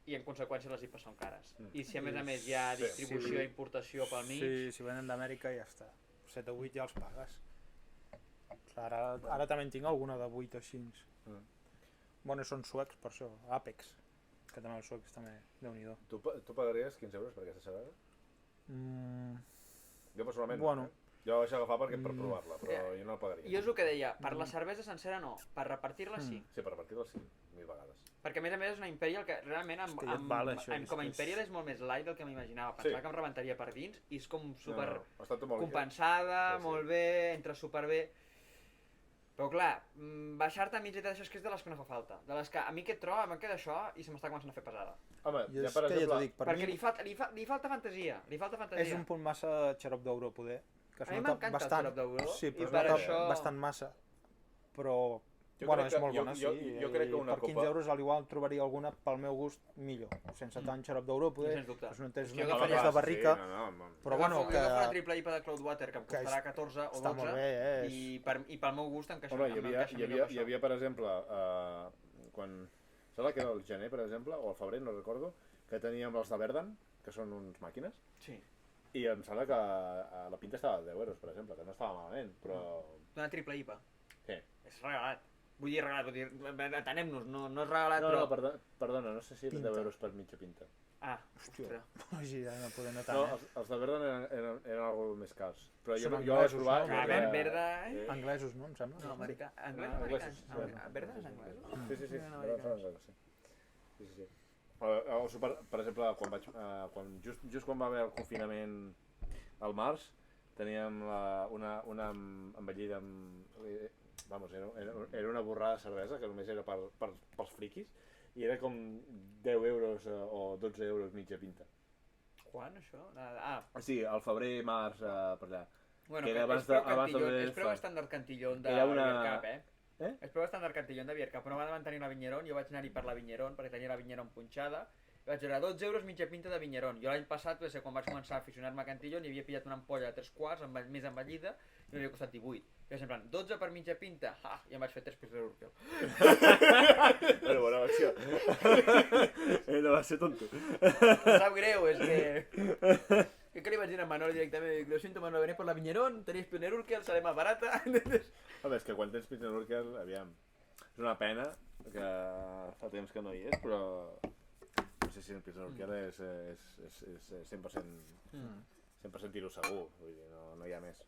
i en conseqüència les IPAs són cares. I si a més hi ha distribució i importació pel mig... Sí, si venen d'Amèrica ja està. 7 o 8 ja els pagues. Ara també en tinc alguna de 8 o 5. Bueno, són suecs per això, Apex. Que també els suecs també, Déu-n'hi-do. Tu pagaries 15 euros per aquesta cervesa? Jo personalment bueno. Jo la vaig agafar per provar-la, però jo no la pagaria. Jo és el que deia, per la cervesa sencera no, per repartir-la sí. Sí, per repartir-la sí, 1000 vegades. Perquè a més és una Imperial que realment com a Imperial és molt més light del que m'imaginava. Pensava que em rebentaria per dins i és com super compensada, molt bé, entra superbé. Però clar, baixar-te a mitja d'això és que és de les que no fa falta. De les que a mi aquest tro em queda això i se m'està començant a fer pesada. Home, ja per exemple... Perquè li falta fantasia, És un punt massa xarop d'euro, poder. A mi m'encanta el xarop d'euro. Sí, però es nota bastant massa. Però... Bueno, és molt bona, sí. Jo crec que una per 15 euros al igual trobaria alguna pel meu gust millor. Sense tant xarop d'euro, poder... Sens no tens una mica més de barrica. Però bueno, que... Jo agafo la triple IPA de Cloudwater, que em costarà 14 o 12. Està molt bé, i pel meu gust encaixa millor que això. Hi havia, per exemple, quan... Sembla que era el gener, per exemple, o el febrer, no recordo, que teníem els de Verdan, que són uns màquines. Sí. I em sembla que la pinta estava a 10 euros, per exemple, que no estava malament, però... Una triple IPA. Sí. És regalat. Vull dir regalat, atenem-nos, no és regalat, però... No, perdona, no sé si era 10 euros per mitja pinta. Ah, hòstia. Sí, ja no podem notar. No, els de Verdan eren algo més cars. Però jo vaig trobar... Anglesos, no, em sembla? No, americà. Anglesos. Verdan és anglesos? Sí. Verdan són anglesos, sí. Sí. Per exemple, just quan va haver el confinament al març, teníem una envellida amb... Vamos, era una borrada de cervesa que només era pels friquis i era com 10 euros o 12 euros mitja pinta. Quan, això? Sí, al febrer, març, per allà. Bueno, és preu estàndard cantillón de Biercap, És preu estàndard cantillón de Biercap, però no van tenir la Vigneron, jo vaig anar-hi per la Vigneron, perquè tenia la Vigneron punxada, i vaig veure 12 euros mitja pinta de Vigneron. Jo l'any passat, quan vaig començar a aficionar-me a cantillón, hi havia pillat una ampolla de 3 quarts, més envellida, i m'havia costat 18. I vaig en 12 per mitja pinta, i em vaig fer 3 pisos d'Urkel. Bueno, bona versió. No va ser tonto. Em sap greu, és que... ¿Qué le iba a decir a Manolo directamente? Lo siento, Manolo, venís por la Viñerón, tenéis Pioner Urkel, sale más barata. Home, és que quan tens Pioner Urkel, aviam, és una pena que fa temps que no hi és, però no sé si el Pioner Urkel és 100% tiro segur, vull dir, no hi ha més.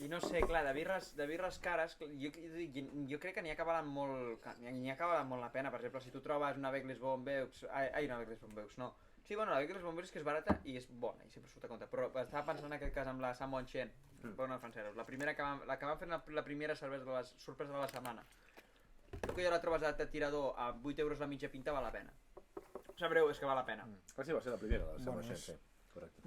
I no sé, clar, de birres cares, jo crec que n'hi ha que valen molt la pena. Per exemple, si tu trobes una Beckles Bonbeux, una Beckles Bonbeux, no. Sí, bueno, la Beckles Bonbeux és és barata i és bona, i sempre surt a compte. Però estava pensant en aquest cas amb la Samoan Chen, bona francesos, la que van fer la primera cervesa de les sorpreses de la setmana. Tu que ja la trobes de tirador a 8 euros la mitja pinta, val la pena. Sap greu, és que val la pena. Sí, va ser la primera, la Samoan Chen, sí.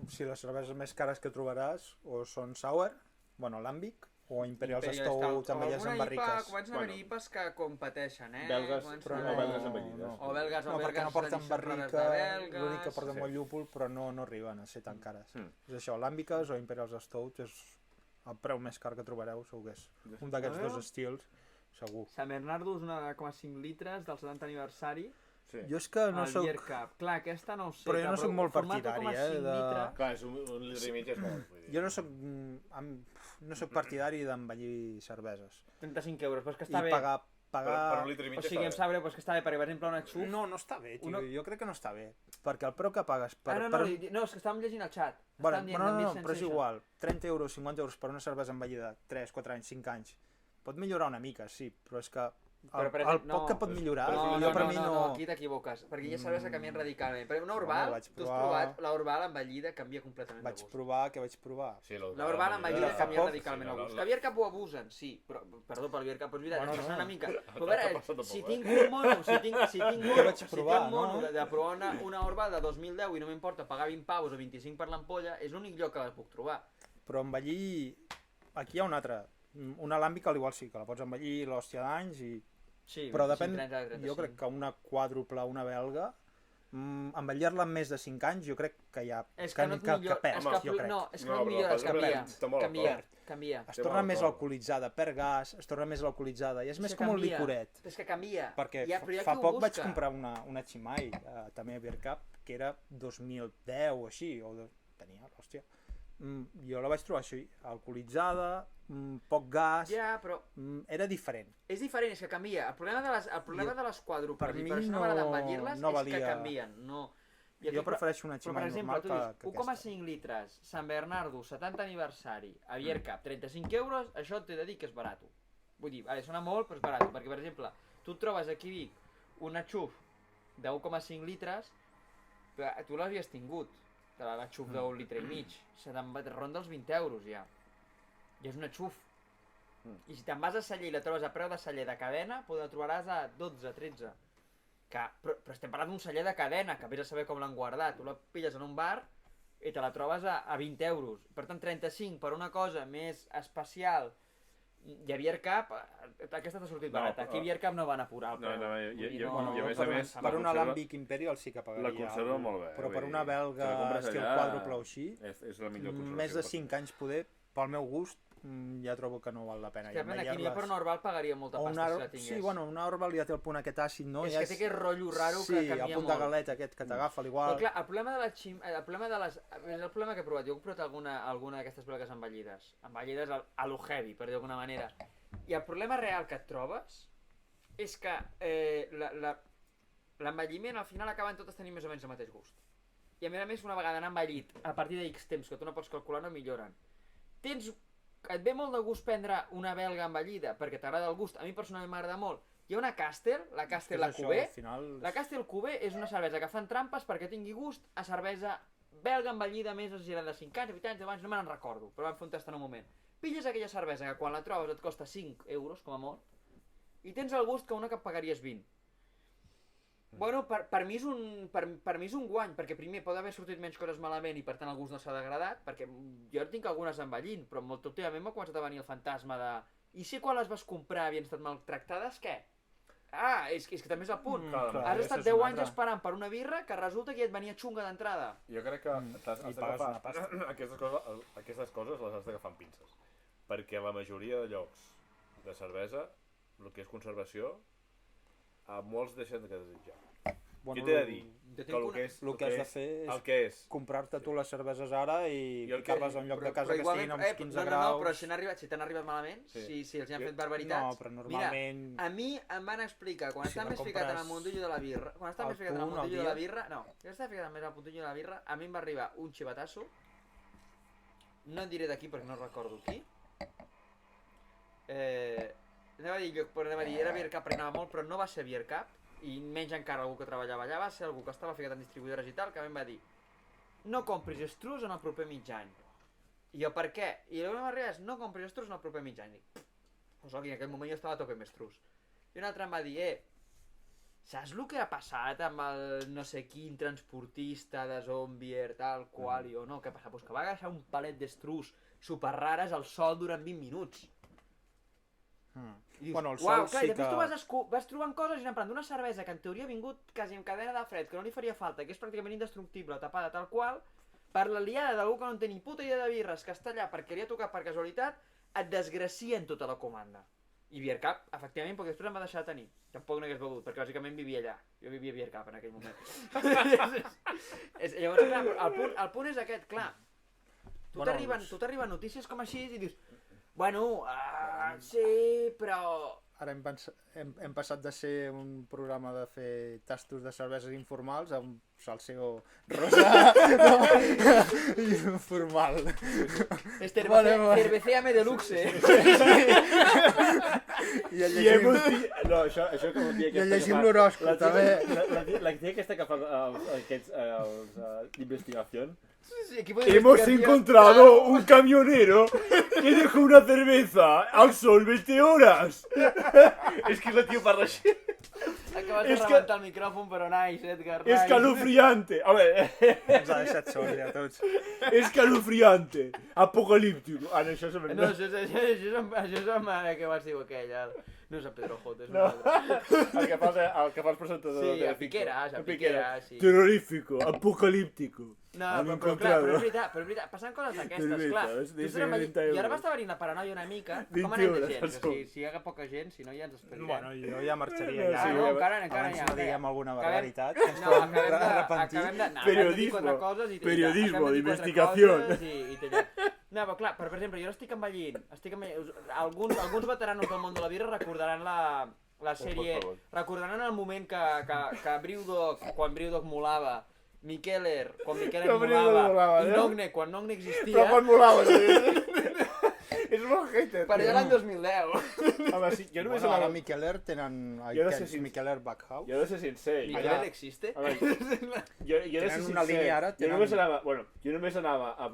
Si les cerveses més cares que trobaràs o són sour, bueno, l'Àmbic, O Imperials Imperial Stout, ametllers amb barriques. Comencen a haver IPAs que competeixen, Belgues, Comencen però a no haver- belgues envellides. O belgues, No, perquè no porten edicions rares barrica, de belgues. l'únic que porten Sí. molt llúpol, però no arriben a ser tan cares. Mm. És això, làmbiques o Imperials Stout és el preu més car que trobareu, segur que és un d'aquests A dos veure. estils, segur. Sant Bernardo és una 1,5 litres del 70 aniversari. Sí. Jo és que no El soc... Beer Cup. Clar, aquesta no ho sé. Però jo no clar, soc molt format partidari, 1,5 de- litres. Clar, és un litre i mig és molt. vull dir. Jo no soc partidari d'envellir cerveses. 35 euros, però és que I està bé. Per un litre i mig O sigui, em està sap greu, però és que està bé, perquè per exemple una xuf... No està bé, tio. Una- Jo crec que no està bé. Perquè el preu que pagues per... no, no, és que estàvem llegint el xat. Bueno, Estàvem dient no, de però és mid-sensation. igual. 30 euros, 50 euros per una cervesa envellida 3, 4 anys, 5 anys. Pot millorar una mica, sí, però és que Però, per el exemple, poc no. que pot millorar, No, jo per mi no, aquí t'equivoques, perquè hi ha cervesa que canvien radicalment. Per una Home, Orval, vaig tu has provar- provat, la Orval envellida canvia completament de vaig gust. provar, què vaig provar? Sí, La Orval envellida fa canvia poc, radicalment sí, el no, gust. la- La Beer Cup ho abusen, sí, però, perdó pel Beer Cup, però és veritat, Bueno, és que no. una mica... Però a T'ha veure, passat de si por, tinc un mono, si tinc vaig provar, un mono no? de provar una Orval de 2010 i no m'importa pagar 20 pavos o 25 per l'ampolla, és l'únic lloc que la puc trobar. Però envellir... Aquí hi ha una altra. Una làmbica, al igual sí, que la pots envellir l'hòstia d'anys i... Sí, Però 25, depèn, 30, 35. jo crec que una quàdruple, una belga, envellir-la amb més de 5 anys, jo crec que ja És que no et millora, perd, és que, jo crec. no, és que No, no et però millora, perd, canvia, està molt canvia, alcohol. canvia. Es Té torna molt més alcohol. alcoholitzada per gas, es torna més alcoholitzada i és més que com un canvia. licoret. És que canvia. Perquè però hi ha fa qui ho poc vaig busca. comprar una Chimay, també a Beer Cup, que era 2010 o així, tenia, hòstia. Jo la vaig trobar així, alcoholitzada, poc gas, Ja, però era diferent. és diferent, és que canvia. El problema de les quàdruples, Per i mi per això no m'agrada no- envellir-les, no és que valia. canvien. No. I Jo prefereixo una Però, per Chimay exemple, normal tu que dius, aquesta. 1,5 litres, Sant Bernardo, 70 aniversari, a Beer Cup, 35 euros, això t'he de dir que és barat. Vull dir, vale, sona molt, però és barat, perquè, per exemple, tu et trobes aquí a Vic una xuf de 1,5 litres, però tu l'havies tingut, de la xuf d'un litre i mig, se te'n ronda els 20 euros ja. I és una xuf. I si te'n vas a celler i la trobes a preu de celler de cadena, la trobaràs a 12, 13. Però estem parlant d'un celler de cadena, que vés a saber com l'han guardat. Tu la pilles en un bar i te la trobes a 20 euros. Per tant, 35 per una cosa més especial. I a Beer Cup, aquesta t'ha sortit No, barata. Aquí a Beer Cup no van apurar el No, preu. no, Vull dir, Bueno, i a jo més a més, per la un conserva- Alambic Imperial sí que pagaria. La conserva algo, molt bé, Però per vull una dir, te la belga compres estil allà, quàdruple o així, És la millor conservació. més de que pot 5 anys poder, pel meu gust, ja trobo que no val la pena. És que depèn, aquí jo per una Orval pagaria molta O pasta una, si la tingués. sí, bueno, una Orval ja té el punt aquest àcid, no? és Ja que té aquest rotllo raro sí, que canvia el punt molt. de galeta aquest que t'agafa a Però l'igual. clar, el problema de el problema de les... És el problema que he provat. Jo he provat alguna d'aquestes belgues envellides. Envellides a lo heavy, per dir d'alguna manera. I el problema real que et trobes és que l'envelliment al final acaben totes tenint més o menys el mateix gust. I a més, una vegada han envellit a partir de X temps que tu no pots calcular, no milloren. Et ve molt de gust prendre una belga envellida perquè t'agrada el gust. A mi personalment m'agrada molt. Hi ha una Castel, la Castel la Cubé. La Castel Cubé és una cervesa que fan trampes perquè tingui gust a cervesa belga envellida més de 5 anys, 8 anys, 10 anys, no me'n recordo, però vam fer un tast en un moment. Pilles aquella cervesa que quan la trobes et costa 5 euros, com a molt, i tens el gust que una que pagaries 20. Bueno, per mi és un guany, perquè primer pot haver sortit menys coses malament i per tant el gust no s'ha degradat, perquè jo tinc algunes envellint, però molt últimament m'ha començat a venir el fantasma de... I si quan les vas comprar havien estat maltractades, què? Ah, és que també és el punt. clar, Has estat 10 anys esperant per una birra que resulta que ja et venia xunga d'entrada. Jo crec que has I pagues d'agafar una pasta. aquestes coses les has d'agafar amb pinces. Perquè la majoria de llocs de cervesa, el que és conservació, a molts deixen de desitjar. Què t'he de dir? Jo Que el que és, el que has de fer el és que és comprar-te tu les cerveses ara i I el que- ficar-les a un lloc de casa que estiguin amb 15 no, graus. però si t'han arribat malament, Sí. si els han fet No, barbaritats... però normalment... Mira, a mi em van explicar, quan Si estava la més ficat en el compres mundillo de la birra, quan estava al més ficat en el punt, al mundillo de la dia. birra, no, jo estava ficat més al mundillo de la birra, a mi em va arribar un xivatasso, no et diré d'aquí perquè no recordo qui, anava a dir, era Beer Cup perquè anava molt, però no va ser Beer Cup, i menys encara algú que treballava allà, va ser algú que estava ficat en distribuïdores i tal, que a mi em va dir no compris estrus en el proper mig any. I jo, per què? I el que m'arriba és no compris estrus en el proper mig any. Dic, pues en aquell moment jo estava a tope amb estrus. I un altre em va dir, saps el que ha passat amb el no sé quin transportista de Zombier, tal qual, i jo, no, què passa? Pues que va agafar un palet d'estrus superrares al sol durant 20 minuts. I dius, Bueno, el uau, sol clar, sí i després que... tu vas trobant coses i en plan d'una cervesa que en teoria ha vingut quasi en cadena de fred, que no li faria falta, que és pràcticament indestructible, tapada tal qual, per la liada d'algú que no en té ni puta idea de birres, que està allà perquè li ha tocat per casualitat, et desgracien tota la comanda. I Beer Cup, efectivament, perquè després em va deixar de tenir. Tampoc no hagués begut, perquè bàsicament vivia allà. Jo vivia a Beer Cup en aquell moment. Llavors, clar, el punt és aquest, clar. Tu t'arriben notícies com així i dius, bueno, sí, però... Ara hem passat de ser un programa de fer tastos de cerveses informals a un salseo rosa i formal. Cervecéame de luxe. I això que vol dir I llegim l'horòscop, també. La tia aquesta que fa aquests d'investigació. Hemos encontrado un camionero que dejó una cerveza al sol 20 horas. És que la tia parla així. Acabes de rebentar el micròfon, però nice, Edgar. Nice. Escalofriante. A ver. Ens ha deixat sols ja tots. Escalofriante. Apocalíptico. Ah, no, això és No, això és amb què vas dir aquell. No és a Pedro J, és un No. altre. El que fa el presentador. Sí, a Piqueras, sí. Terrorífico. Apocalíptico. No, Han però encontrado. és veritat, passen coses d'aquestes, clar. I ara m'està venint la paranoia una mica, com anem de gent? Si hi ha poca gent, si no ja ens esperem. Bueno, jo ja marxaria ja. Ah, no, encara hi Abans ha. no diguem alguna Acabem- barbaritat, que ens No, podem acabem arrepentir. de... Periodismo, periodismo de investigación. No, però clar, per exemple, jo estic envellint. Alguns veteranos del món de la birra recordaran la sèrie... Recordaran el moment que Brewdog, quan Brewdog molava, Mikkeller, quan Mikkeller molava, i Nogne, quan Nogne existia... Però quan molava, és molt hater. Per allà l'any 2010. Home, sí, jo només Bueno, ara anava... Mikeller tenen Jo no sé aquests si- Mikeller Backhouse. Jo he de ser sincer. Mikkeller existe? A veure, jo he de ser Tenen una sincer. línia ara, Jo només anava a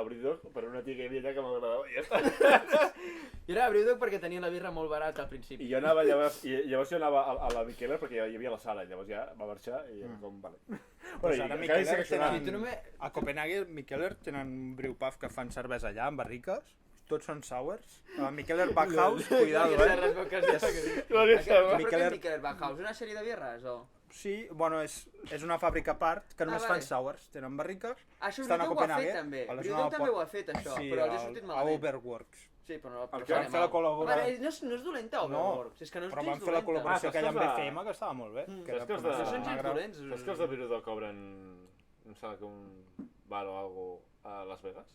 Brewdog per una tia que hi havia allà que m'agradava i ja està. Jo era a Brewdog perquè tenia la birra molt barata al principi. I jo anava llavors jo anava a la Mikkeller perquè hi havia la sala, llavors ja va marxar i com, vale. Pues ara Mikkeller Si tu no me... A Copenhague, Mikeller tenen un brewpub que fan cervesa allà, amb barriques. Tots són sours. A Mikeller Backhouse, cuidado, Mikkeller Backhouse, una sèrie de birres o...? Sí, bueno, és una fàbrica a part que només fan sours. Tenen barriques, Això estan a Brewdog ho ha fet Copenhague. també. a les Brewdog 9 també ho ha fet això, Sí, però els ha sortit a malament. Overworks. Sí, però no El però que sona van fer la mal. col·laboració. Home, no és dolenta Overworks, és que no és Però gens van fer la dolenta. col·laboració aquella amb saps que els de- BCM, que estava molt bé. Que saps era que els per de- No són gens magre. dolents. Saps que els de Brewdog cobren, em sembla que un bar o algo a Las Vegas?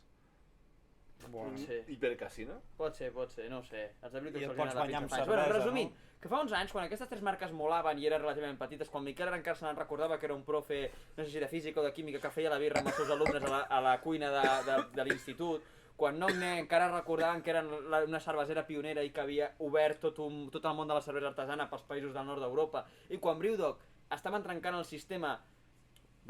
Bueno. Sí. Hipercasino? Pot ser, no ho sé. Els de Brewdog I et se'ls pots ha anat banyar amb fins fa anys. cervesa, Bueno, resumint, que fa uns anys, quan aquestes tres marques molaven i eren relativament petites, quan Mikkeller encara se n'en recordava que era un profe, no sé si de física o de química, que feia la birra amb els seus alumnes a la cuina de l'institut, quan Nogne encara recordaven que eren una cervesera pionera i que havia obert tot el món de la cervesa artesana pels països del nord d'Europa, i quan Brewdog estaven trencant el sistema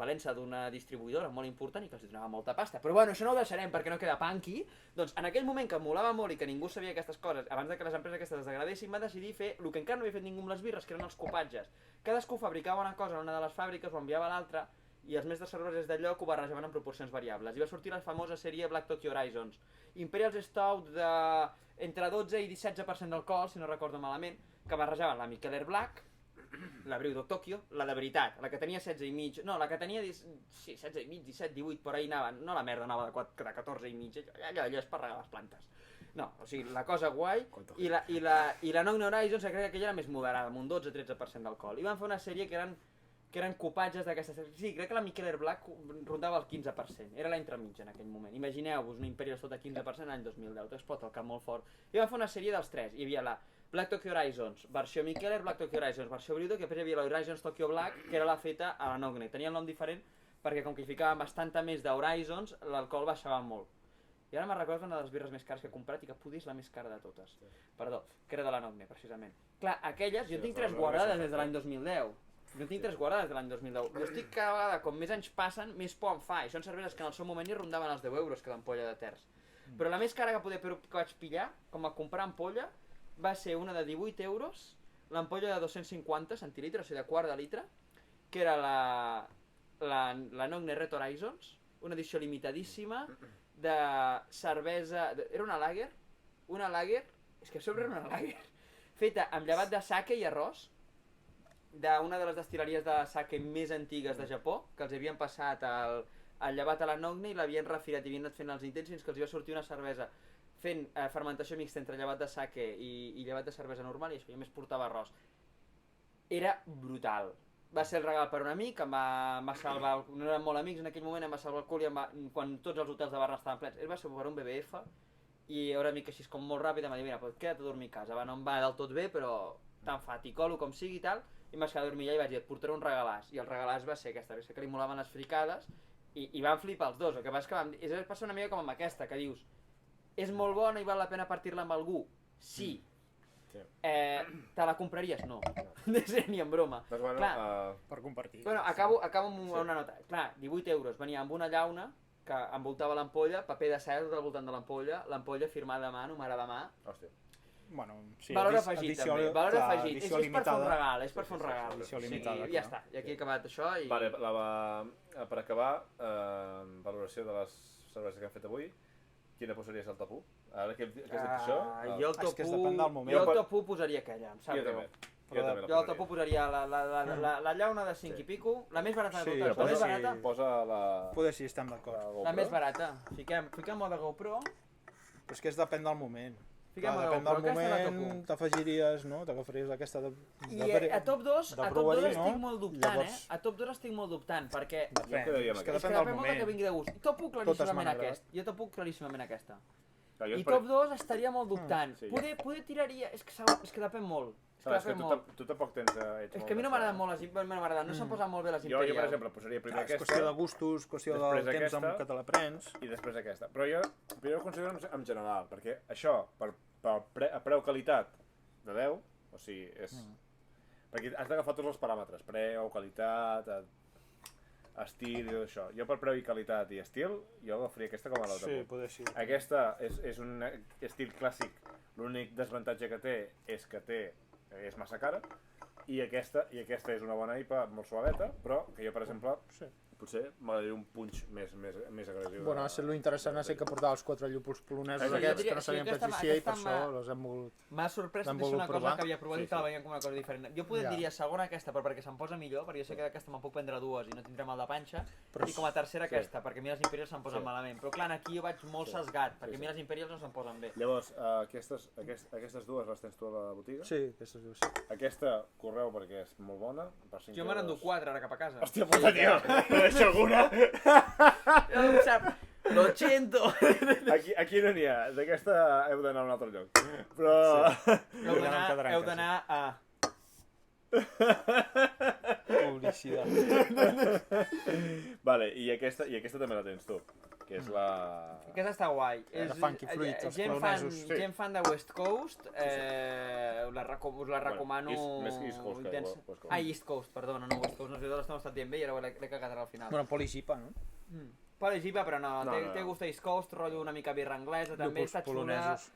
valent-se d'una distribuïdora molt important i que els donava molta pasta. Però bueno, això no ho deixarem perquè no queda punky. Doncs en aquell moment que molava molt i que ningú sabia aquestes coses, abans de que les empreses aquestes es degradessin, va decidir fer el que encara no havia fet ningú amb les birres, que eren els copatges. Cadascú fabricava una cosa en una de les fàbriques, ho enviava a l'altra, i els mestres cervesers del lloc ho barrejaven en proporcions variables. I va sortir la famosa sèrie Black Tokyo Horizons. Imperials Stout entre 12 i 16% d'alcohol, si no recordo malament, que barrejaven la Mikkeller Black, la Brewdog Tokyo, la de veritat, la que tenia 16 i mig, no, la que tenia 16 i mig, 17, 18, per ahí anava, no la merda anava de 14 i mig, allò és per regar les plantes. No, o sigui, la cosa guai, i la Nogne Horizons, crec que aquella era més moderada, amb un 12-13% d'alcohol. I van fer una sèrie que eren copatges d'aquestes... Sí, crec que la Mikkeller Black rondava el 15%, era l'entremitja en aquell moment. Imagineu-vos una Imperial sota 15% l'any 2010, t'explota el cap molt fort. I van fer una sèrie dels tres, hi havia la Black Tokyo Horizons, versió Mikkeller, Black Tokyo Horizons, versió Brewdog, i després hi havia la Horizons Tokyo Black, que era la feta a la Nogne. Tenia el nom diferent perquè com que hi ficaven bastanta més d'Horizons, l'alcohol baixava molt. I ara me'n recordo una de les birres més cares que he comprat i que poder és la més cara de totes. Perdó, que era de la Nogne, precisament. Clar, aquelles, jo en tinc 3 guardades des de l'any 2010. Jo en tinc 3 guardades de l'any 2010. Jo estic cada vegada, com més anys passen, més por em fa. I són cerveses que en el seu moment hi rondaven els 10 euros cada ampolla de terç. Però la més cara que vaig pillar, com a comprar ampolla, va ser una de 18 euros, l'ampolla de 250 centilitres, o sigui de quart de litre, que era la Nogne Red Horizons, una edició limitadíssima de cervesa... Era una lager És que a sobre era una lager. Feta amb llevat de sake i arròs, d'una de les destil·leries de sake més antigues de Japó, que els havien passat el llevat a la Nogne i l'havien refilat i havien anat fent els intents fins que els va sortir una cervesa fent fermentació mixta entre llevat de sake i llevat de cervesa normal, i això, i a més portava arròs. Era brutal. Va ser el regal per un amic, em va salvar, no érem molt amics en aquell moment, em va salvar el cul quan tots els hotels de barra estaven plens. Ell va ser per un BBF i era una mica així com molt ràpid, em va dir, mira, pues queda't a dormir a casa, no em va del tot bé, però tan faticolo com sigui i tal, i em vaig quedar a dormir allà i vaig dir, et portaré un regalàs, i el regalàs va ser aquesta, que li molaven les fricades, i van flipar els dos. El que passa és que passa una mica com amb aquesta, que dius, és molt bona i val la pena partir-la amb algú? Sí. Te la compraries? No. Ni en broma. Doncs bueno, clar, Per compartir. bueno, acabo amb una nota. Clar, 18 euros, venia amb una llauna que envoltava l'ampolla, paper de seda al voltant de l'ampolla firmada a mà, numerada a mà. Hòstia. Bueno, sí, Valor afegit també, valor afegit. És per fer un limitada. regal, és per fer un regal. Edició Sí, limitada, i ja clar. està, i aquí he acabat això i... Vale, per acabar, valoració de les cerveses que hem fet avui, quina posaries al top 1? Ara que has dit això... Jo el És top que es 1, depèn del moment. jo el top 1 posaria aquella, em sap Jo greu. també. Jo al top 1 posaria la llauna de 5 i pico, la més barata de Sí, totes, però la més sí. barata. Posa la... Poder sí, estem d'acord. La més barata. Fiquem mode GoPro, Però és que és depèn del moment. fiquem mode Depèn GoPro, del aquesta és la top 1. moment, t'afegiries, no? T'agafaries aquesta de I a top 2 brewery, estic no? molt dubtant, Llavors- A top 2 estic molt dubtant, perquè... Depèn, quedaria amb és que aquesta. És que depèn del depèn molt del que moment. vingui de gust. Top 1 Totes claríssimament m'han aquest. Jo top 1 claríssimament aquesta. Clar, jo I esperé- top 2 estaria molt dubtant. sí. Poder tiraria... És que depèn molt. Clar, és que depèn molt. tu tampoc tens... És que a mi no m'agraden molt les Imperial, no m'agraden, no s'han posat molt bé les Jo, per Imperial. exemple, posaria primer És qüestió de aquesta gustos, qüestió Després del temps aquesta. amb què te la prens. i després aquesta. Però jo ho considero en general, perquè això, a preu-qualitat de 10, o sigui, és... Perquè has d'agafar tots els paràmetres, preu, qualitat, estil i tot això. Jo per preu i qualitat i estil, jo agafaria aquesta com a l'altra. Sí, poder sí. Aquesta és un estil clàssic, l'únic desavantatge que té és que és massa cara, i aquesta és una bona IPA molt suaveta, però que jo, per exemple, Sí. potser m'agradaria un punx més agressiu. Bueno, lo interessant ha sigut que portava els 4 llúpols polonesos Exacte. aquests, que Jo no sabien diria- què existia i per aquesta això els hem volgut... M'ha sorprès L'hem que és una volgut cosa provar. que havia provat Sí, i que la sí. veiem com una cosa diferent. Jo poder Ja. diria segona aquesta, però perquè se'm posa millor, perquè jo sé que d'aquesta me'n puc prendre dues i no tindré mal de panxa, Però i com a tercera sí. aquesta, perquè a mi les Imperials se'm posen Sí. malament. Però clar, aquí jo vaig molt sesgat, perquè Sí, a mi les Imperials no se'm posen bé. Llavors, aquestes dues les tens tu a la botiga? Sí, aquestes dues. Sí. Aquesta, correu perquè és molt bona, per 5 Jo me n'enduc 4 ara cap a casa. Hòstia puta, tio! No deixo alguna! Ja em sap, lo siento. Aquí no n'hi ha, d'aquesta heu d'anar a un altre lloc. Però... Heu d'anar a... Publicitat. Vale, i aquesta també la tens tu, que és la... Aquesta està guai. Era Funky Fruit, els polonesos. Sí. Gent fan de West Coast, us la recomano... Més East Coast que intensa. West Coast. East Coast, perdona, no West Coast, no sé d'on l'estem estat dient bé i ara l'he cagat ara al final. Bueno, Polisipa, no? Poligipa, però no, No, no. té gust a East Coast, rotllo una mica birra anglesa, també Llúpols està xula. polonesos.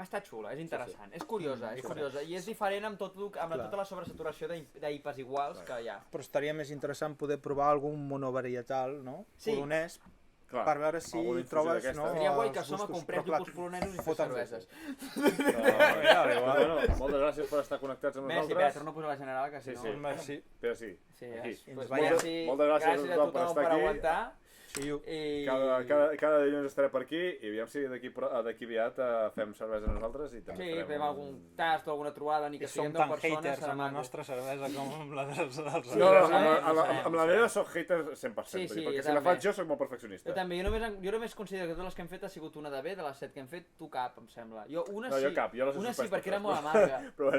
Està xula, és interessant, és curiosa, i és diferent amb Clar. tota la sobresaturació d'IPAs iguals que hi ha. Però estaria més interessant poder provar algun monovarietal, no? Sí. Polonès, Clar, per veure si alguna infusió trobes, d'aquestes. no? Seria guai que els som a gustos. comprar Però clar, llúpols polonesos i fer foten cerveses. Bueno, moltes gràcies per estar connectats amb Merci, nosaltres. Pere, no posar la general, que si Sí, no... sí. Merci. Però sí, Sí, aquí. pues veiem. merci, Moltes gràcies a gràcies a tothom per tothom estar per aquí. aguantar. See you. I... Cada dilluns estaré per aquí i aviam si d'aquí aviat fem cervesa nosaltres i també Sí, farem fem algun tast o alguna trobada, ni que Que som siguem 10 tan persones, haters serà amb la maco. nostra cervesa com amb la dels No, altres. amb la meva soc hater 100%, Sí, sí, perquè jo si la també. faig jo soc molt perfeccionista. Jo també, jo només considero que totes les que hem fet ha sigut una de bé, de les 7 que hem fet, tu cap, em sembla. Jo una No, sí, jo cap, jo les he una sí suspès perquè era totes. molt amarga. Però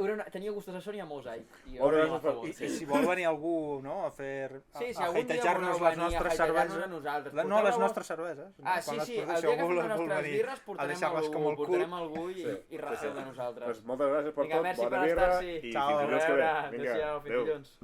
bueno, Tenia gustos a son i a mosaic. I Moltes jo gràcies a favor, I sí. si vol venir algú, no, a fer... Sí, si a algun dia hatejar-nos voleu les venir a nostres hatejar-nos cerveses. a nosaltres, No, les porteu-la- nostres cerveses. Ah, Quan sí, les sí, el porteu, dia que algú fem les les vol nostres venir birres a portarem deixar-les com el cul. portarem algú i Sí, raceu sí. de nosaltres. doncs moltes gràcies per Vinga, tot, merci bona per birra estar-hi. i Ciao. fins dilluns que ve. Adéu, fins Vinga, dilluns.